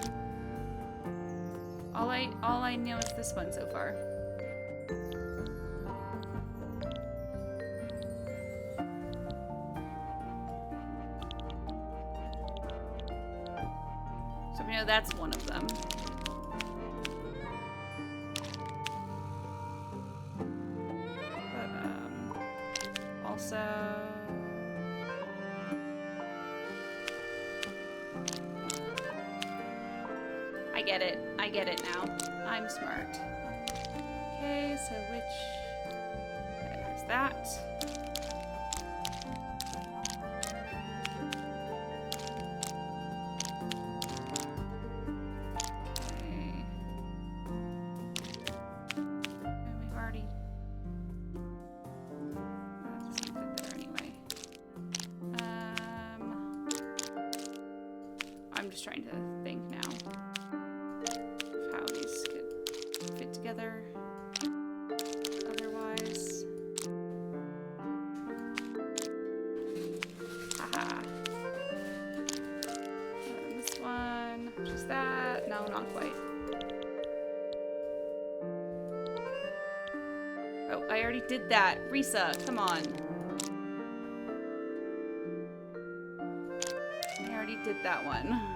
All I know is this one so far. So we know that's one of them. But also I get it now. I'm smart. Okay, so which... Okay, there's that. Okay. And we've already... That doesn't fit there anyway. I'm just trying to think now. How these could fit together otherwise. Haha. And this one, just that. No, not quite. Oh, I already did that. Rissa, come on. I already did that one.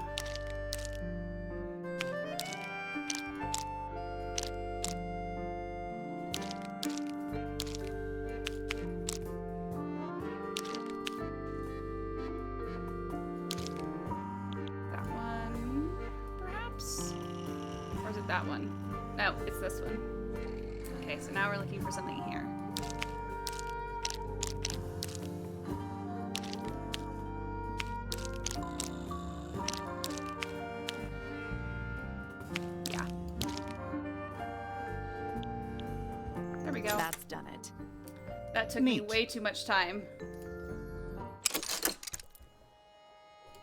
That one. No, it's this one. Okay, so now we're looking for something here. Yeah. There we go. That's done it. That took me Neat. way too much time.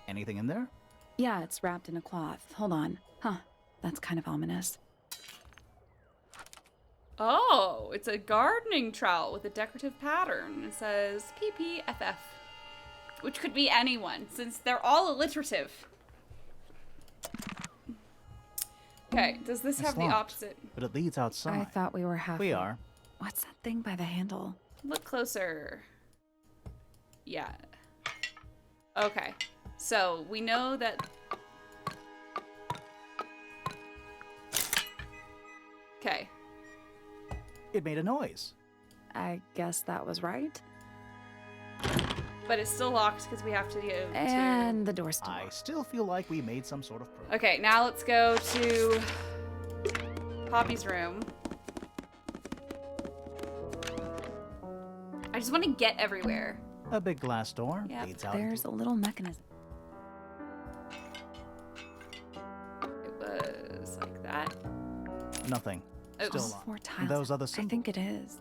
Anything in there? Yeah, it's wrapped in a cloth. Hold on. Huh. That's kind of ominous. Oh, it's a gardening trowel with a decorative pattern. It says PPFF, which could be anyone, since they're all alliterative. Okay, does this It's have the locked, opposite? but it leads outside. I thought we were halfway. We are. What's that thing by the handle? Look closer. Yeah. Okay, so we know that... Okay. It made a noise. I guess that was right. But it's still locked because we have to go to... And the door's still I locked. still feel like we made some sort of progress. Okay, now let's go to Poppy's room. I just want to get everywhere. A big glass door Yep. leads out. There's a little mechanism. It was like that. Nothing. Oh, Still All locked. 4 tiles. Those other I symbols. think it is.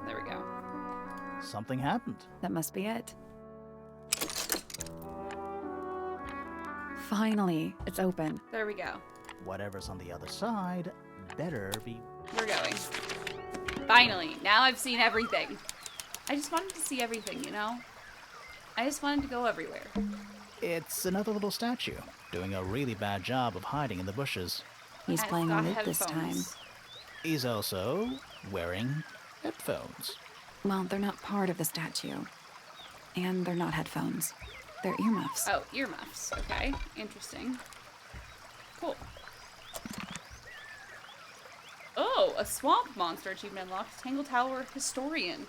There we go. Something happened. That must be it. Finally, it's open. There we go. Whatever's on the other side better be. We're going. Finally. Now I've seen everything. I just wanted to see everything, you know? I just wanted to go everywhere. It's another little statue, doing a really bad job of hiding in the bushes. He's I've playing got a lute this time. headphones. He's also wearing headphones. Well, they're not part of the statue. And they're not headphones. They're earmuffs. Oh, earmuffs. Okay. Interesting. Cool. Oh, a swamp monster achievement unlocked. Tangle Tower Historian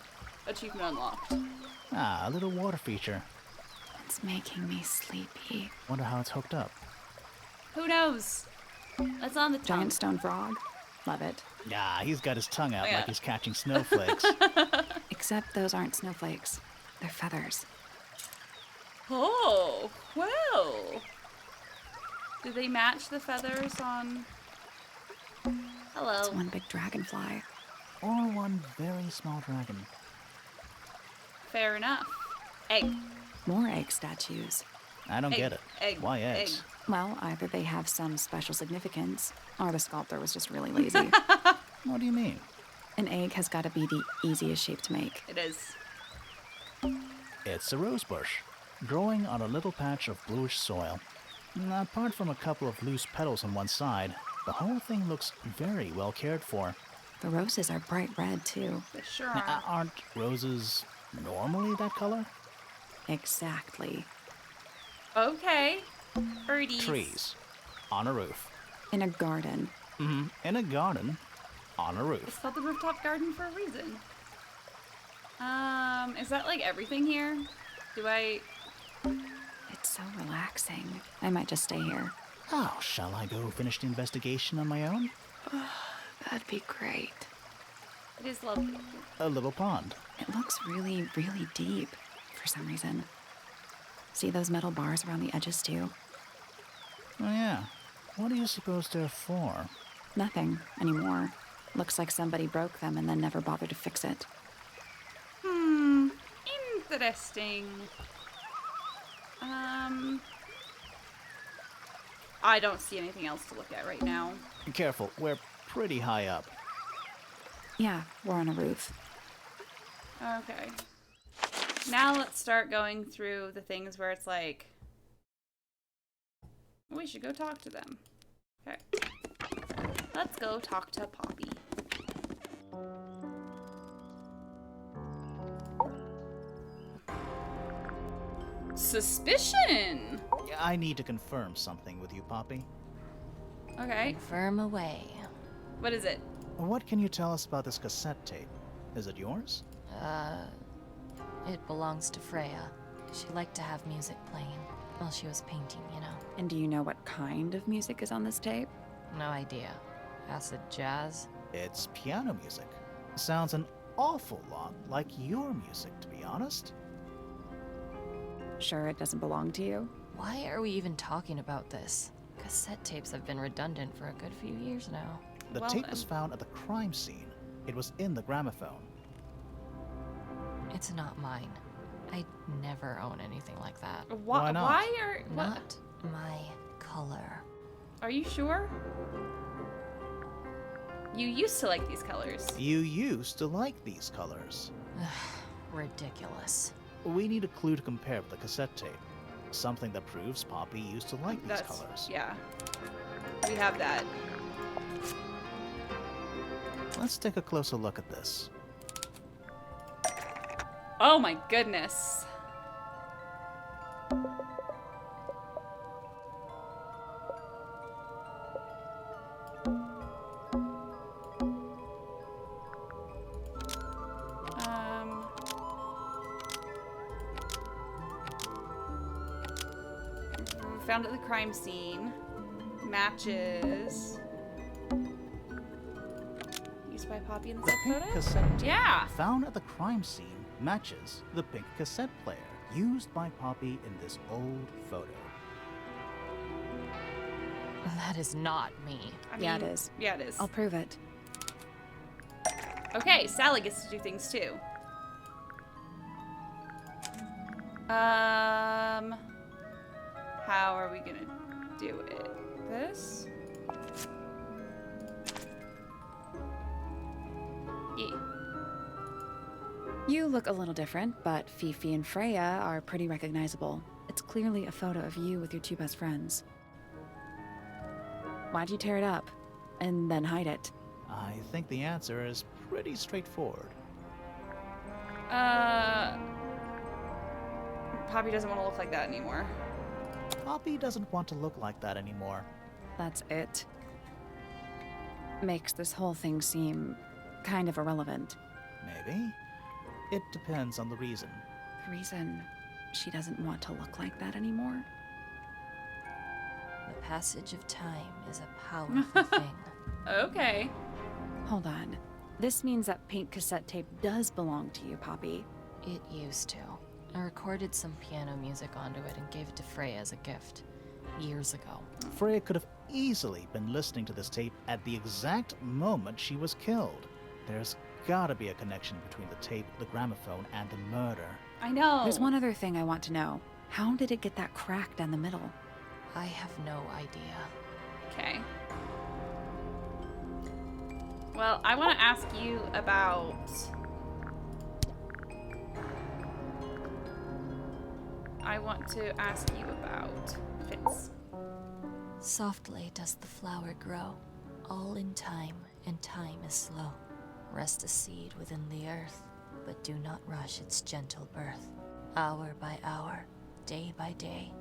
achievement unlocked. Ah, a little water feature. It's making me sleepy. Wonder how it's hooked up. Who knows? That's on the tongue. Giant stone frog. Love it. Ah, he's got his tongue out Oh, yeah. like he's catching snowflakes. Except those aren't snowflakes. They're feathers. Oh, well. Do they match the feathers on... Hello. It's one big dragonfly. or one very small dragon. Fair enough. Egg. More egg statues. I don't Egg, get it. egg, Why eggs? egg. Well, either they have some special significance, or the sculptor was just really lazy. What do you mean? An egg has got to be the easiest shape to make. It is. It's a rose bush, growing on a little patch of bluish soil. Apart from a couple of loose petals on one side, the whole thing looks very well cared for. The roses are bright red, too. They sure Now, are. aren't roses normally that color? Exactly. Okay. Birdies. Trees. On a roof. In a garden. In a garden. On a It's roof. called the rooftop garden for a reason. Is that like everything here? Do I... It's so relaxing. I might just stay here. Oh, shall I go finish the investigation on my own? That'd be great. It is lovely. A little pond. It looks really, really deep for some reason. See those metal bars around the edges, too? Oh, yeah. What do you suppose they're for? Nothing anymore. Looks like somebody broke them and then never bothered to fix it. Interesting. I don't see anything else to look at right now. Careful, we're pretty high up. Yeah, we're on a roof. Okay. Now let's start going through the things where it's like, we should go talk to them. Okay. Let's go talk to Poppy. Suspicion! I need to confirm something with you, Poppy. Okay. Firm away. What is it? What can you tell us about this cassette tape? Is it yours? It belongs to Freya. She liked to have music playing while she was painting, you know. And do you know what kind of music is on this tape? No idea. Acid jazz? It's piano music. Sounds an awful lot like your music, to be honest. Sure it doesn't belong to you? Why are we even talking about this? Cassette tapes have been redundant for a good few years now. The Well, tape was found at the crime scene. It was in the gramophone. It's not mine. I'd never own anything like that. Why not? Why are... What? Not my color. Are you sure? You used to like these colors. You used to like these colors. Ridiculous. We need a clue to compare with the cassette tape. Something that proves Poppy used to like these colors. Yeah. We have that. Let's take a closer look at this. Oh my goodness. Found at the crime scene. Matches. Used by Poppy in the The pink photo? cassette tape Yeah. found at the crime scene matches the pink cassette player used by Poppy in this old photo. That is not me. Yeah, it is. Yeah, it is. I'll prove it. Okay, Sally gets to do things too. How are we gonna do it? This? Yeah. You look a little different, but Fifi and Freya are pretty recognizable. It's clearly a photo of you with your two best friends. Why'd you tear it up? And then hide it? I think the answer is pretty straightforward. Poppy doesn't want to look like that anymore. Poppy doesn't want to look like that anymore. That's it. Makes this whole thing seem kind of irrelevant. Maybe. It depends on the reason. The reason she doesn't want to look like that anymore? The passage of time is a powerful thing. Okay. Hold on. This means that pink cassette tape does belong to you, Poppy. It used to. I recorded some piano music onto it and gave it to Freya as a gift. Years ago. Freya could have easily been listening to this tape at the exact moment she was killed. There's gotta be a connection between the tape, the gramophone, and the murder. I know. There's one other thing I want to know. How did it get that crack down the middle? I have no idea. Okay. Well, I want to ask you about... Fitz. Softly does the flower grow, all in time, and time is slow. Rest a seed within the earth, but do not rush its gentle birth. Hour by hour, day by day,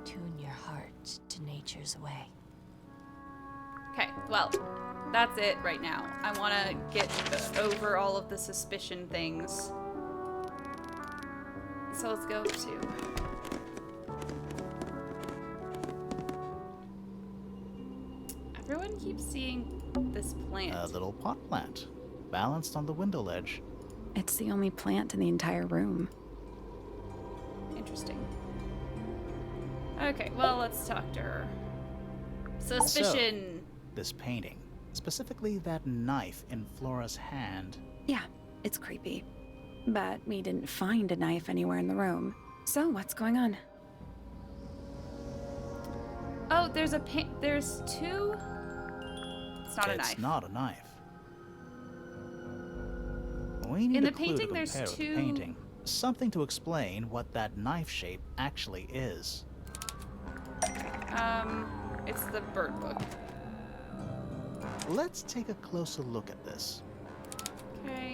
tune your heart to nature's way. Okay, well, that's it right now. I want to get over all of the suspicion things. So let's go to... Everyone keeps seeing this plant. A little pot plant, balanced on the window ledge. It's the only plant in the entire room. Interesting. Okay, well, let's talk to her. Suspicion. So, this painting, specifically that knife in Flora's hand. Yeah, it's creepy. But we didn't find a knife anywhere in the room. So what's going on? Oh, there's two... It's not a knife. It's not a knife. We need In the a clue painting, to there's compare with two- the painting. Something to explain what that knife shape actually is. It's the bird book. Let's take a closer look at this. Okay.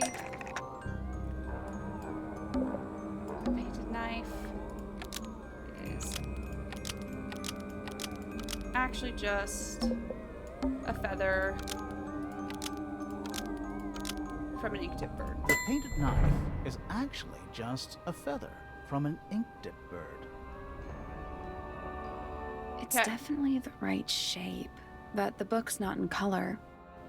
Painted knife is actually just a feather from an ink tip bird. The painted knife is actually just a feather from an ink-tip bird. It's Okay. definitely the right shape, but the book's not in color.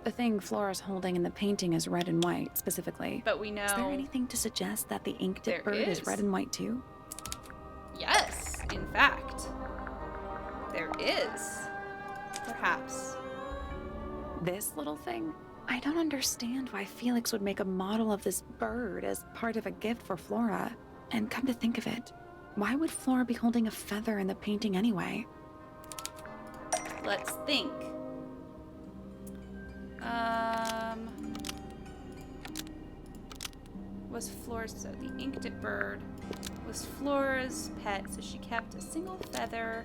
The thing Flora's holding in the painting is red and white, specifically. But we know... Is there anything to suggest that the ink tip There bird is. is red and white too? Yes, in fact. There is. Perhaps. This little thing? I don't understand why Felix would make a model of this bird as part of a gift for Flora. And come to think of it, why would Flora be holding a feather in the painting anyway? Let's think. Was Flora's... So the ink tip bird was Flora's pet, so she kept a single feather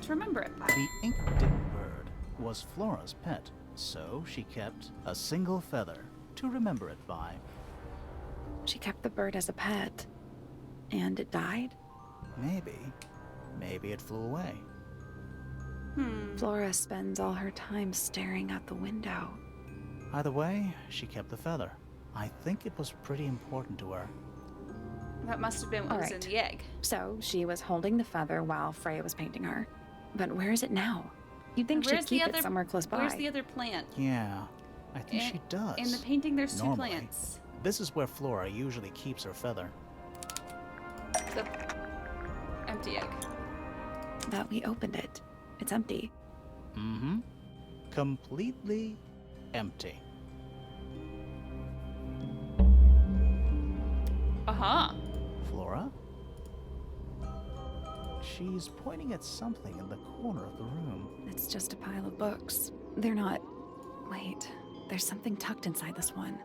to remember it by. The ink-tip bird was Flora's pet, so she kept a single feather to remember it by. She kept the bird as a pet. And it died? Maybe it flew away. Flora spends all her time staring out the window. Either way, she kept the feather. I think it was pretty important to her. That must have been what was in Alright. the egg. So she was holding the feather while Freya was painting her. But where is it now? You'd think Where's she'd keep the it other- somewhere close by. Where's the other plant? Yeah, I think she does. In the painting, there's two Normally. plants. This is where Flora usually keeps her feather. The empty egg. But we opened it. It's empty. Mm-hmm. Completely empty. Uh-huh. Flora? She's pointing at something in the corner of the room. It's just a pile of books. They're not... Wait. There's something tucked inside this one.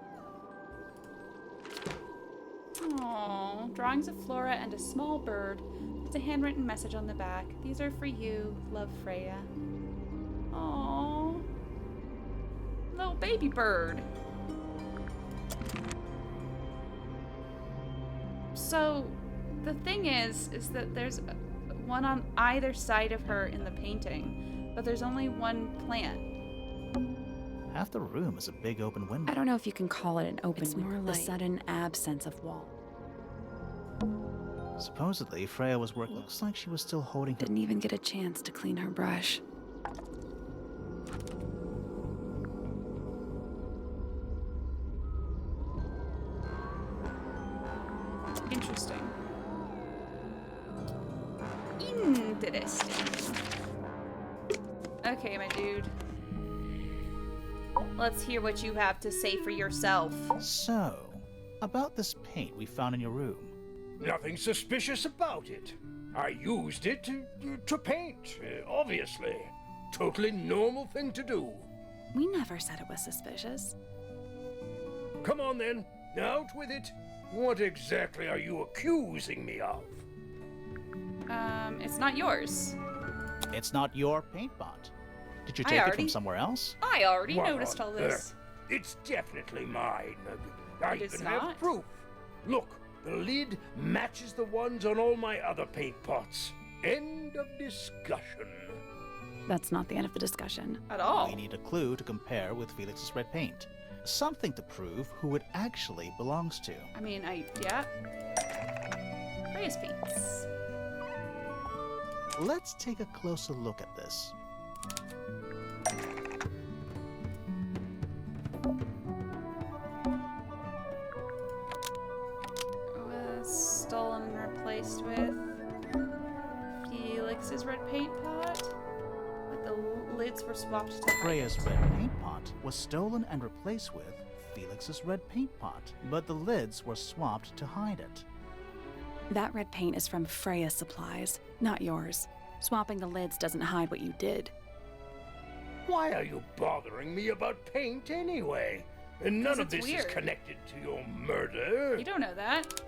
Aww. Drawings of Flora and a small bird. It's a handwritten message on the back. These are for you. Love, Freya. Aww. Little baby bird. So, the thing is that there's one on either side of her in the painting, but there's only one plant. Half the room is a big open window. I don't know if you can call it an open It's more the like- sudden absence of wall. Supposedly, Freya was working. Looks like she was still holding her. Didn't even get a chance to clean her brush. Interesting. Interesting. Okay, my dude. Let's hear what you have to say for yourself. So, about this paint we found in your room. Nothing suspicious about it. I used it to paint, obviously. Totally normal thing to do. We never said it was suspicious. Come on then, out with it. What exactly are you accusing me of? It's not yours. It's not your paint pot. Did you I take it already- from somewhere else? I already What noticed on all this. earth? It's definitely mine. I It is even not. have proof. Look, the lid matches the ones on all my other paint pots. End of discussion. That's not the end of the discussion. At all. We need a clue to compare with Felix's red paint. Something to prove who it actually belongs to. I mean, yeah. Freya's paints. Let's take a closer look at this. Was stolen and replaced with Felix's red paint pot, but the lids were swapped to hide Freya's it. red paint pot was stolen and replaced with Felix's red paint pot, but the lids were swapped to hide it. That red paint is from Freya's supplies, not yours. Swapping the lids doesn't hide what you did. Why are you bothering me about paint anyway? And none 'Cause of it's this is weird. connected to your murder. You don't know that.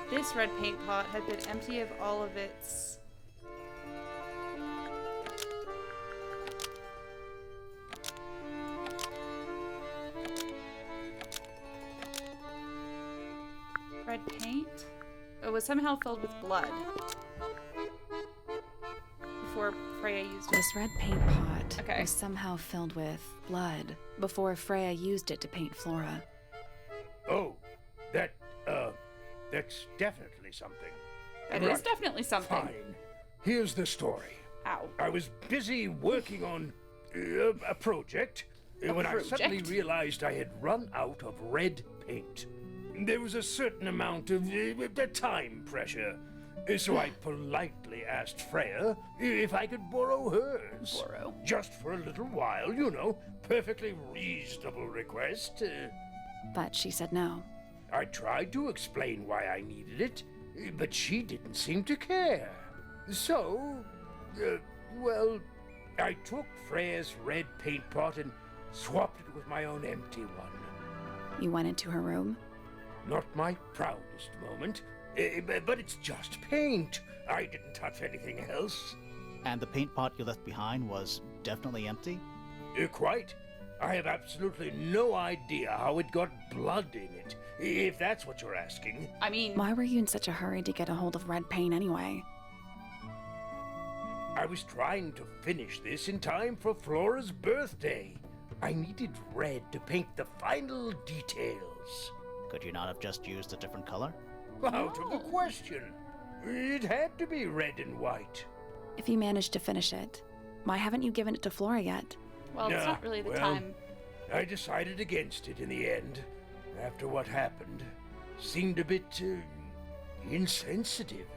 This red paint pot had been empty of all of its... red paint? It was somehow filled with blood. Before Freya used it. This red paint pot Okay. was somehow filled with blood before Freya used it to paint Flora. Oh, that's definitely something. That is Right. definitely something. Fine. Here's the story. Ow. I was busy working on a project when I suddenly project? realized I had run out of red paint. There was a certain amount of time pressure, so I politely asked Freya if I could borrow hers. Borrow. Just for a little while, you know. Perfectly reasonable request. But she said no. I tried to explain why I needed it, but she didn't seem to care. So, well, I took Freya's red paint pot and swapped it with my own empty one. You went into her room? Not my proudest moment, but it's just paint. I didn't touch anything else. And the paint pot you left behind was definitely empty? Quite. I have absolutely no idea how it got blood in it, if that's what you're asking. I mean, Why were you in such a hurry to get a hold of red paint anyway? I was trying to finish this in time for Flora's birthday. I needed red to paint the final details. Could you not have just used a different color? Out of the question. It had to be red and white. If you managed to finish it, why haven't you given it to Flora yet? well, it's Nah, not really the well, time. I decided against it in the end. After what happened, seemed a bit insensitive.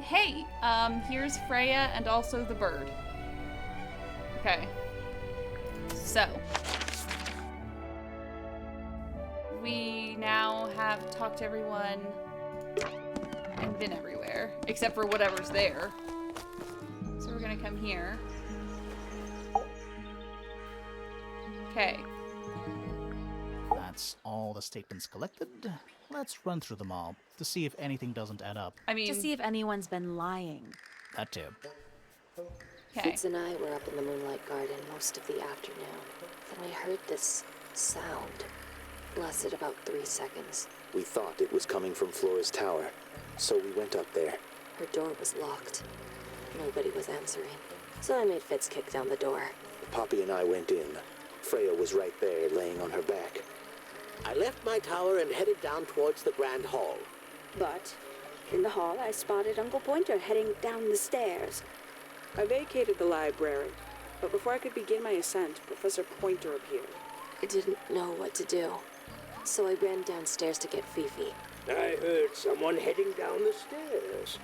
Hey, here's Freya and also the bird. Okay. So. We now have talked to everyone and been everywhere, except for whatever's there. So we're gonna come here. Okay. That's all the statements collected. Let's run through them all to see if anything doesn't add up. I mean, To see if anyone's been lying. That too. okay. Fitz and I were up in the Moonlight Garden most of the afternoon. Then we heard this sound. Lasted about 3 seconds. We thought it was coming from Flora's tower, so we went up there. Her door was locked. Nobody was answering. So I made Fitz kick down the door. Poppy and I went in. Freya was right there, laying on her back. I left my tower and headed down towards the Grand Hall. But in the hall, I spotted Uncle Pointer heading down the stairs. I vacated the library, but before I could begin my ascent, Professor Pointer appeared. I didn't know what to do. So I ran downstairs to get Fifi. I heard someone heading down the stairs,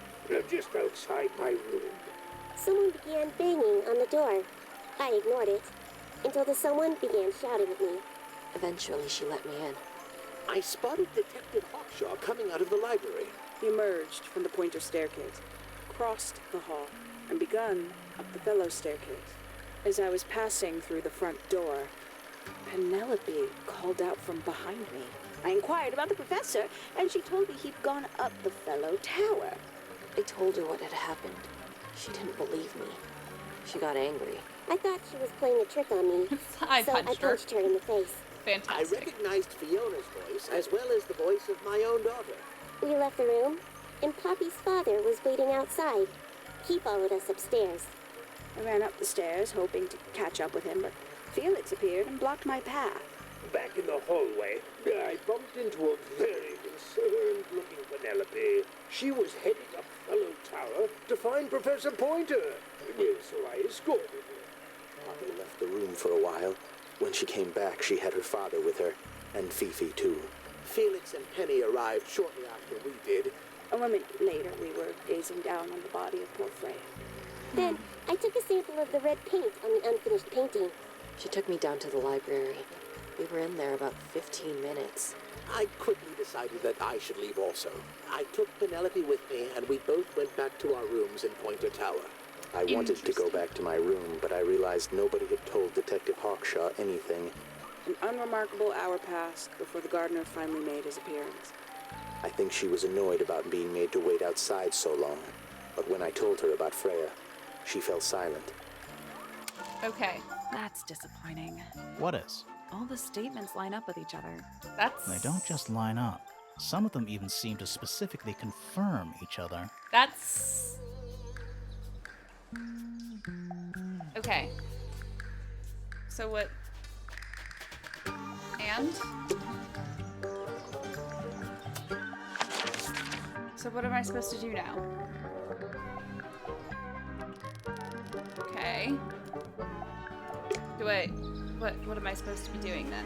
just outside my room. Someone began banging on the door. I ignored it until the someone began shouting at me. Eventually, she let me in. I spotted Detective Hawkshaw coming out of the library. He emerged from the pointer staircase, crossed the hall, and begun up the fellow staircase. As I was passing through the front door, Penelope called out from behind me. I inquired about the professor, and she told me he'd gone up the fellow tower. I told her what had happened. She didn't believe me. She got angry. I thought she was playing a trick on me, so I punched her in the face. Fantastic. I recognized Fiona's voice as well as the voice of my own daughter. We left the room, and Poppy's father was waiting outside. He followed us upstairs. I ran up the stairs, hoping to catch up with him, but Felix appeared and blocked my path. Back in the hallway, I bumped into a very concerned-looking Penelope. She was heading up Fellow Tower to find Professor Pointer, so I escorted her. Poppy left the room for a while. When she came back, she had her father with her, and Fifi too. Felix and Penny arrived shortly after we did. A moment later, we were gazing down on the body of poor Freya. Then, I took a sample of the red paint on the unfinished painting. She took me down to the library. We were in there about 15 minutes. I quickly decided that I should leave also. I took Penelope with me, and we both went back to our rooms in Pointer Tower. I wanted to go back to my room, but I realized nobody had told Detective Hawkshaw anything. An unremarkable hour passed before the gardener finally made his appearance. I think she was annoyed about being made to wait outside so long, but when I told her about Freya, she fell silent. Okay. That's disappointing. What is? All the statements line up with each other. That's... They don't just line up. Some of them even seem to specifically confirm each other. That's... Okay. So what... And? So what am I supposed to do now? Okay. What am I supposed to be doing then?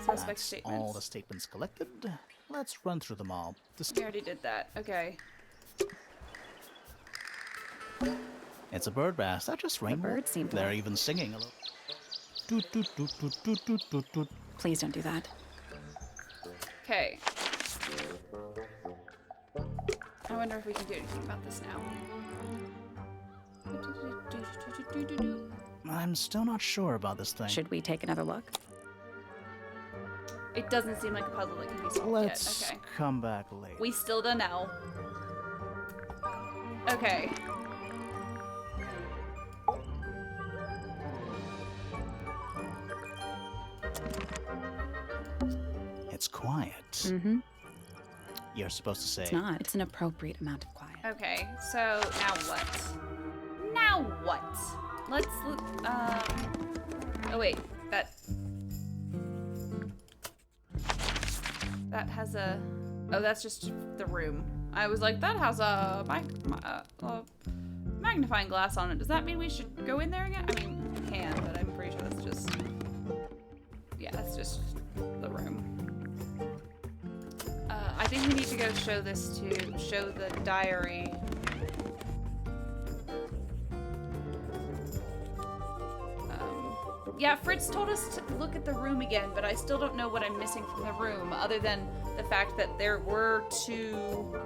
Suspect That's statements. all the statements collected. Let's run through them all. We already did that. Okay. It's a bird bass. That just rainbow. birds seem to They're like- even singing a little. Toot, toot, toot, toot, toot, toot, toot, toot. Please don't do that. Okay. I wonder if we can do anything about this now. I'm still not sure about this thing. Should we take another look? It doesn't seem like a puzzle that can be solved Let's yet. Okay. come back later. We still don't know. Okay. It's quiet. Mm-hmm. You're supposed to say. It's not. It's an appropriate amount of quiet. Okay. So now what? Now what? Let's. Oh wait. That has a. Oh, that's just the room. I was like, that has a magnifying glass on it. Does that mean we should go in there again? I mean, we can, but I'm pretty sure that's just. Yeah, that's just the room. I think we need to go show this to show the diary. Yeah, Fritz told us to look at the room again, but I still don't know what I'm missing from the room, other than the fact that there were 2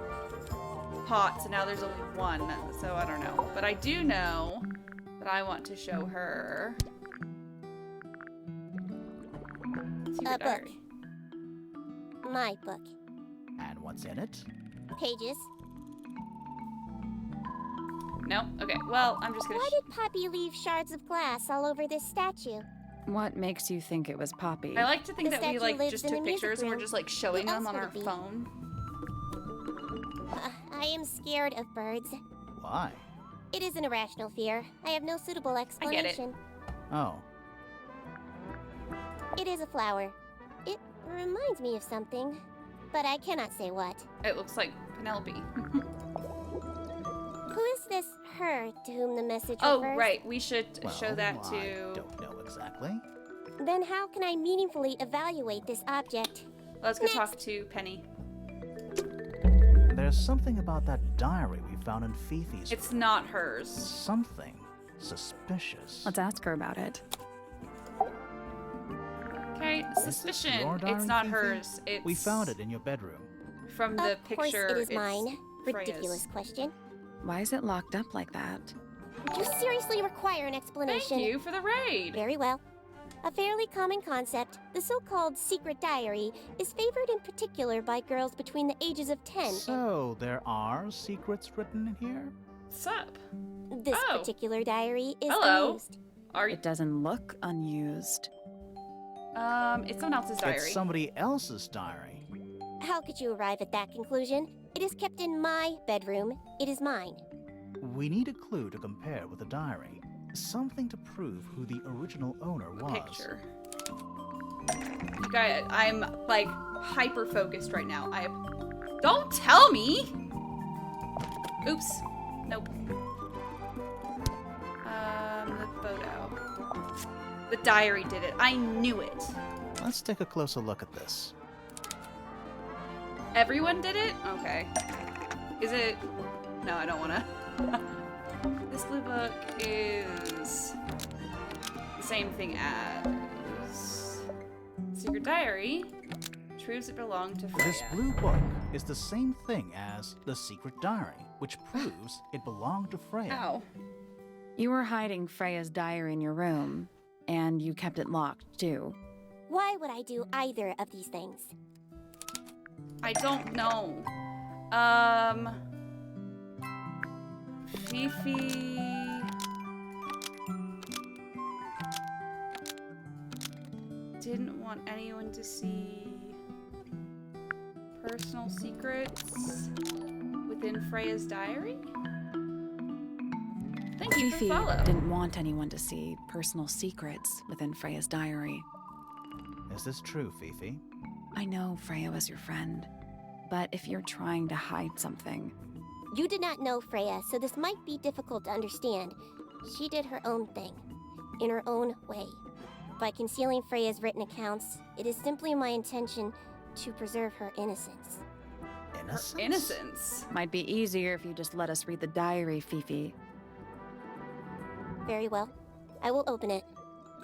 pots and now there's only 1, so I don't know. But I do know that I want to show her. A book. My book. And what's in it? Pages. No? Okay, well, I'm just gonna. Why did Poppy leave shards of glass all over this statue? What makes you think it was Poppy? I like to think The that we statue like lives just in took the music pictures and we're room. just like showing Who them else on would our it be? phone. I am scared of birds. Why? It is an irrational fear. I have no suitable explanation. Oh. It is a flower. It reminds me of something, but I cannot say what. It looks like Penelope. Who is this her to whom the message Oh, refers? right. We should Well, show that I to. don't know exactly. Then how can I meaningfully evaluate this object? Let's go talk to Penny. There's something about that diary we found in Fifi's. It's not hers. Something suspicious. Let's ask her about it. Okay, Is this suspicion. your diary, It's not Fifi? hers. It's We found it in your bedroom. from the Of picture. course it is it's mine. Freya's. Ridiculous question. Why is it locked up like that? You seriously require an explanation. Thank you for the raid. Very well. A fairly common concept, the so-called secret diary, is favored in particular by girls between the ages of 10 So, there are secrets written in here? What's up? and this Oh. particular diary is Hello. unused. Are you? It doesn't look unused. It's someone else's diary. It's somebody else's diary. How could you arrive at that conclusion? It is kept in my bedroom. It is mine. We need a clue to compare with the diary. Something to prove who the original owner was. Picture. You guys, I'm like hyper focused right now. Don't tell me. Oops. Nope. The photo. The diary did it. I knew it. Let's take a closer look at this. Everyone did it? Okay. Is it? No, I don't want to. This blue book is the same thing as Secret Diary. Proves it belonged to Freya. This blue book is the same thing as the secret diary, which proves it belonged to Freya. Ow. You were hiding Freya's diary in your room, and you kept it locked, too. Why would I do either of these things? I don't know. Fifi. Didn't want anyone to see personal secrets within Freya's diary? Thank you Fifi for follow. didn't want anyone to see personal secrets within Freya's diary. Is this true, Fifi? I know Freya was your friend, but if you're trying to hide something, You did not know Freya, so this might be difficult to understand. She did her own thing, in her own way. By concealing Freya's written accounts, it is simply my intention to preserve her innocence. Innocence? Innocence. might be easier if you just let us read the diary, Fifi. Very well. I will open it.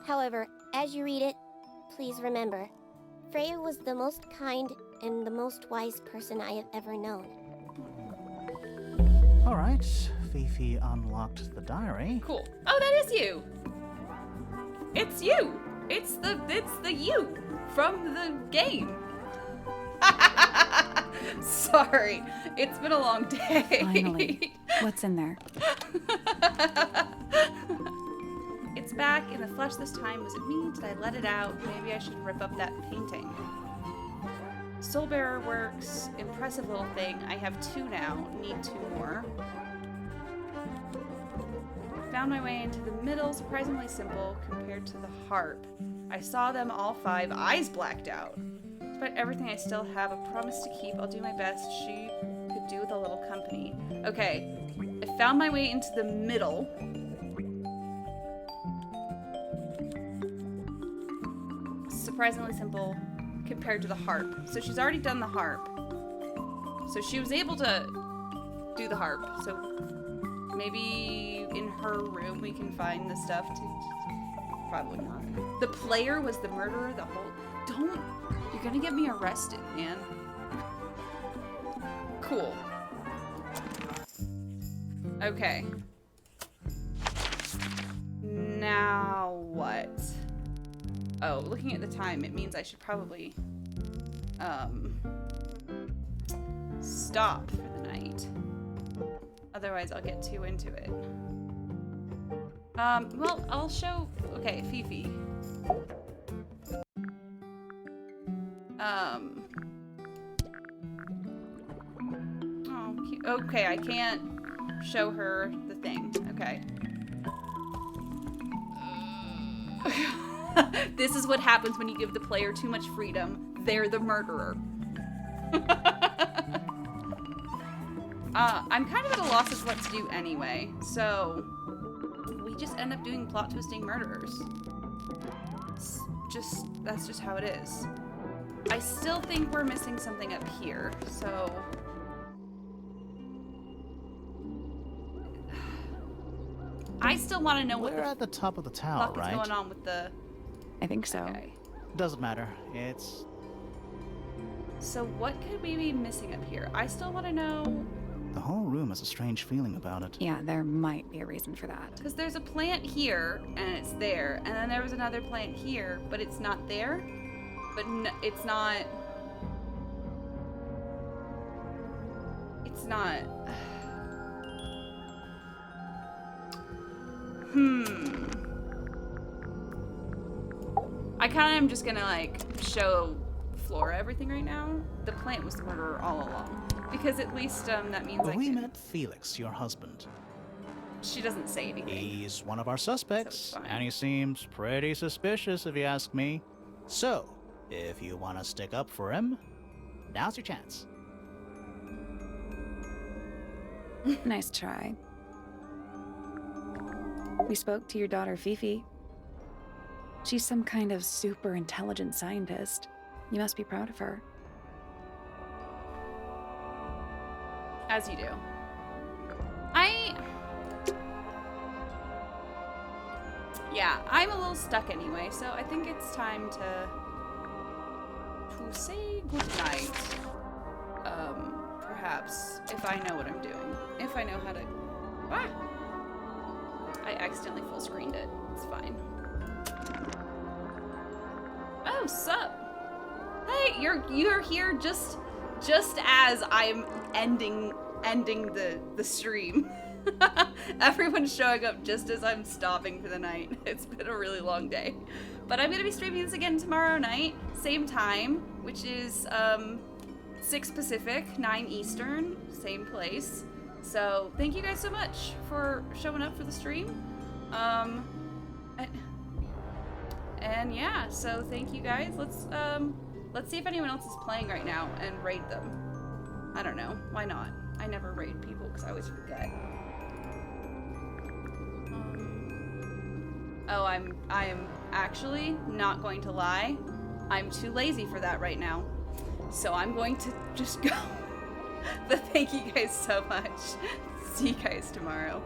However, as you read it, please remember, Freya was the most kind and the most wise person I have ever known. All right, Fifi unlocked the diary. Cool. Oh, that is you. It's you. It's the you from the game. Sorry. It's been a long day. Finally. What's in there? It's back in the flesh this time. Was it me? Did I let it out? Maybe I should rip up that painting. Soulbearer works. Impressive little thing. I have 2 now. Need 2 more. Found my way into the middle. Surprisingly simple compared to the harp. I saw them all 5. Eyes blacked out. Despite everything, I still have a promise to keep. I'll do my best. She could do with a little company. Okay. I found my way into the middle. Surprisingly simple compared to the harp. So she's already done the harp. So she was able to do the harp. So maybe in her room we can find the stuff to... Probably not. The player was the murderer the whole... Don't... You're gonna get me arrested, man. Cool. Okay. Now what? Oh, looking at the time, it means I should probably, stop for the night. Otherwise, I'll get too into it. Well, I'll show... Okay, Fifi. Oh, cute. Okay, I can't show her the thing. Okay. This is what happens when you give the player too much freedom. They're the murderer. I'm kind of at a loss of what to do anyway, so we just end up doing plot twisting murderers. That's just how it is. I still think we're missing something up here, so... I still want to know what We're at the top of the tower, fuck is right? going on with the... I think so. Okay. Doesn't matter. It's... So what could we be missing up here? I still want to know... The whole room has a strange feeling about it. Yeah, there might be a reason for that. Because there's a plant here, and it's there. And then there was another plant here, but it's not there. But it's not... It's not... I kind of am just gonna, like, show Flora everything right now. The plant was the murderer all along. Because at least, that means I We can... met Felix, your husband. She doesn't say anything. He's one of our suspects, So it's fine. and he seems pretty suspicious if you ask me. So, if you want to stick up for him, now's your chance. Nice try. We spoke to your daughter, Fifi. She's some kind of super intelligent scientist. You must be proud of her. As you do. Yeah, I'm a little stuck anyway, so I think it's time to say goodnight. Perhaps, if I know what I'm doing. If I know how to... Ah! I accidentally full screened it. It's fine. Oh, sup? Hey, you're here just as I'm ending the stream. Everyone's showing up just as I'm stopping for the night. It's been a really long day. But I'm gonna be streaming this again tomorrow night, same time, which is 6 Pacific, 9 Eastern, same place. So thank you guys so much for showing up for the stream. And yeah, so thank you guys. Let's see if anyone else is playing right now and raid them. I don't know, why not? I never raid people because I always forget. Oh, I am actually not going to lie. I'm too lazy for that right now. So I'm going to just go. But thank you guys so much. See you guys tomorrow.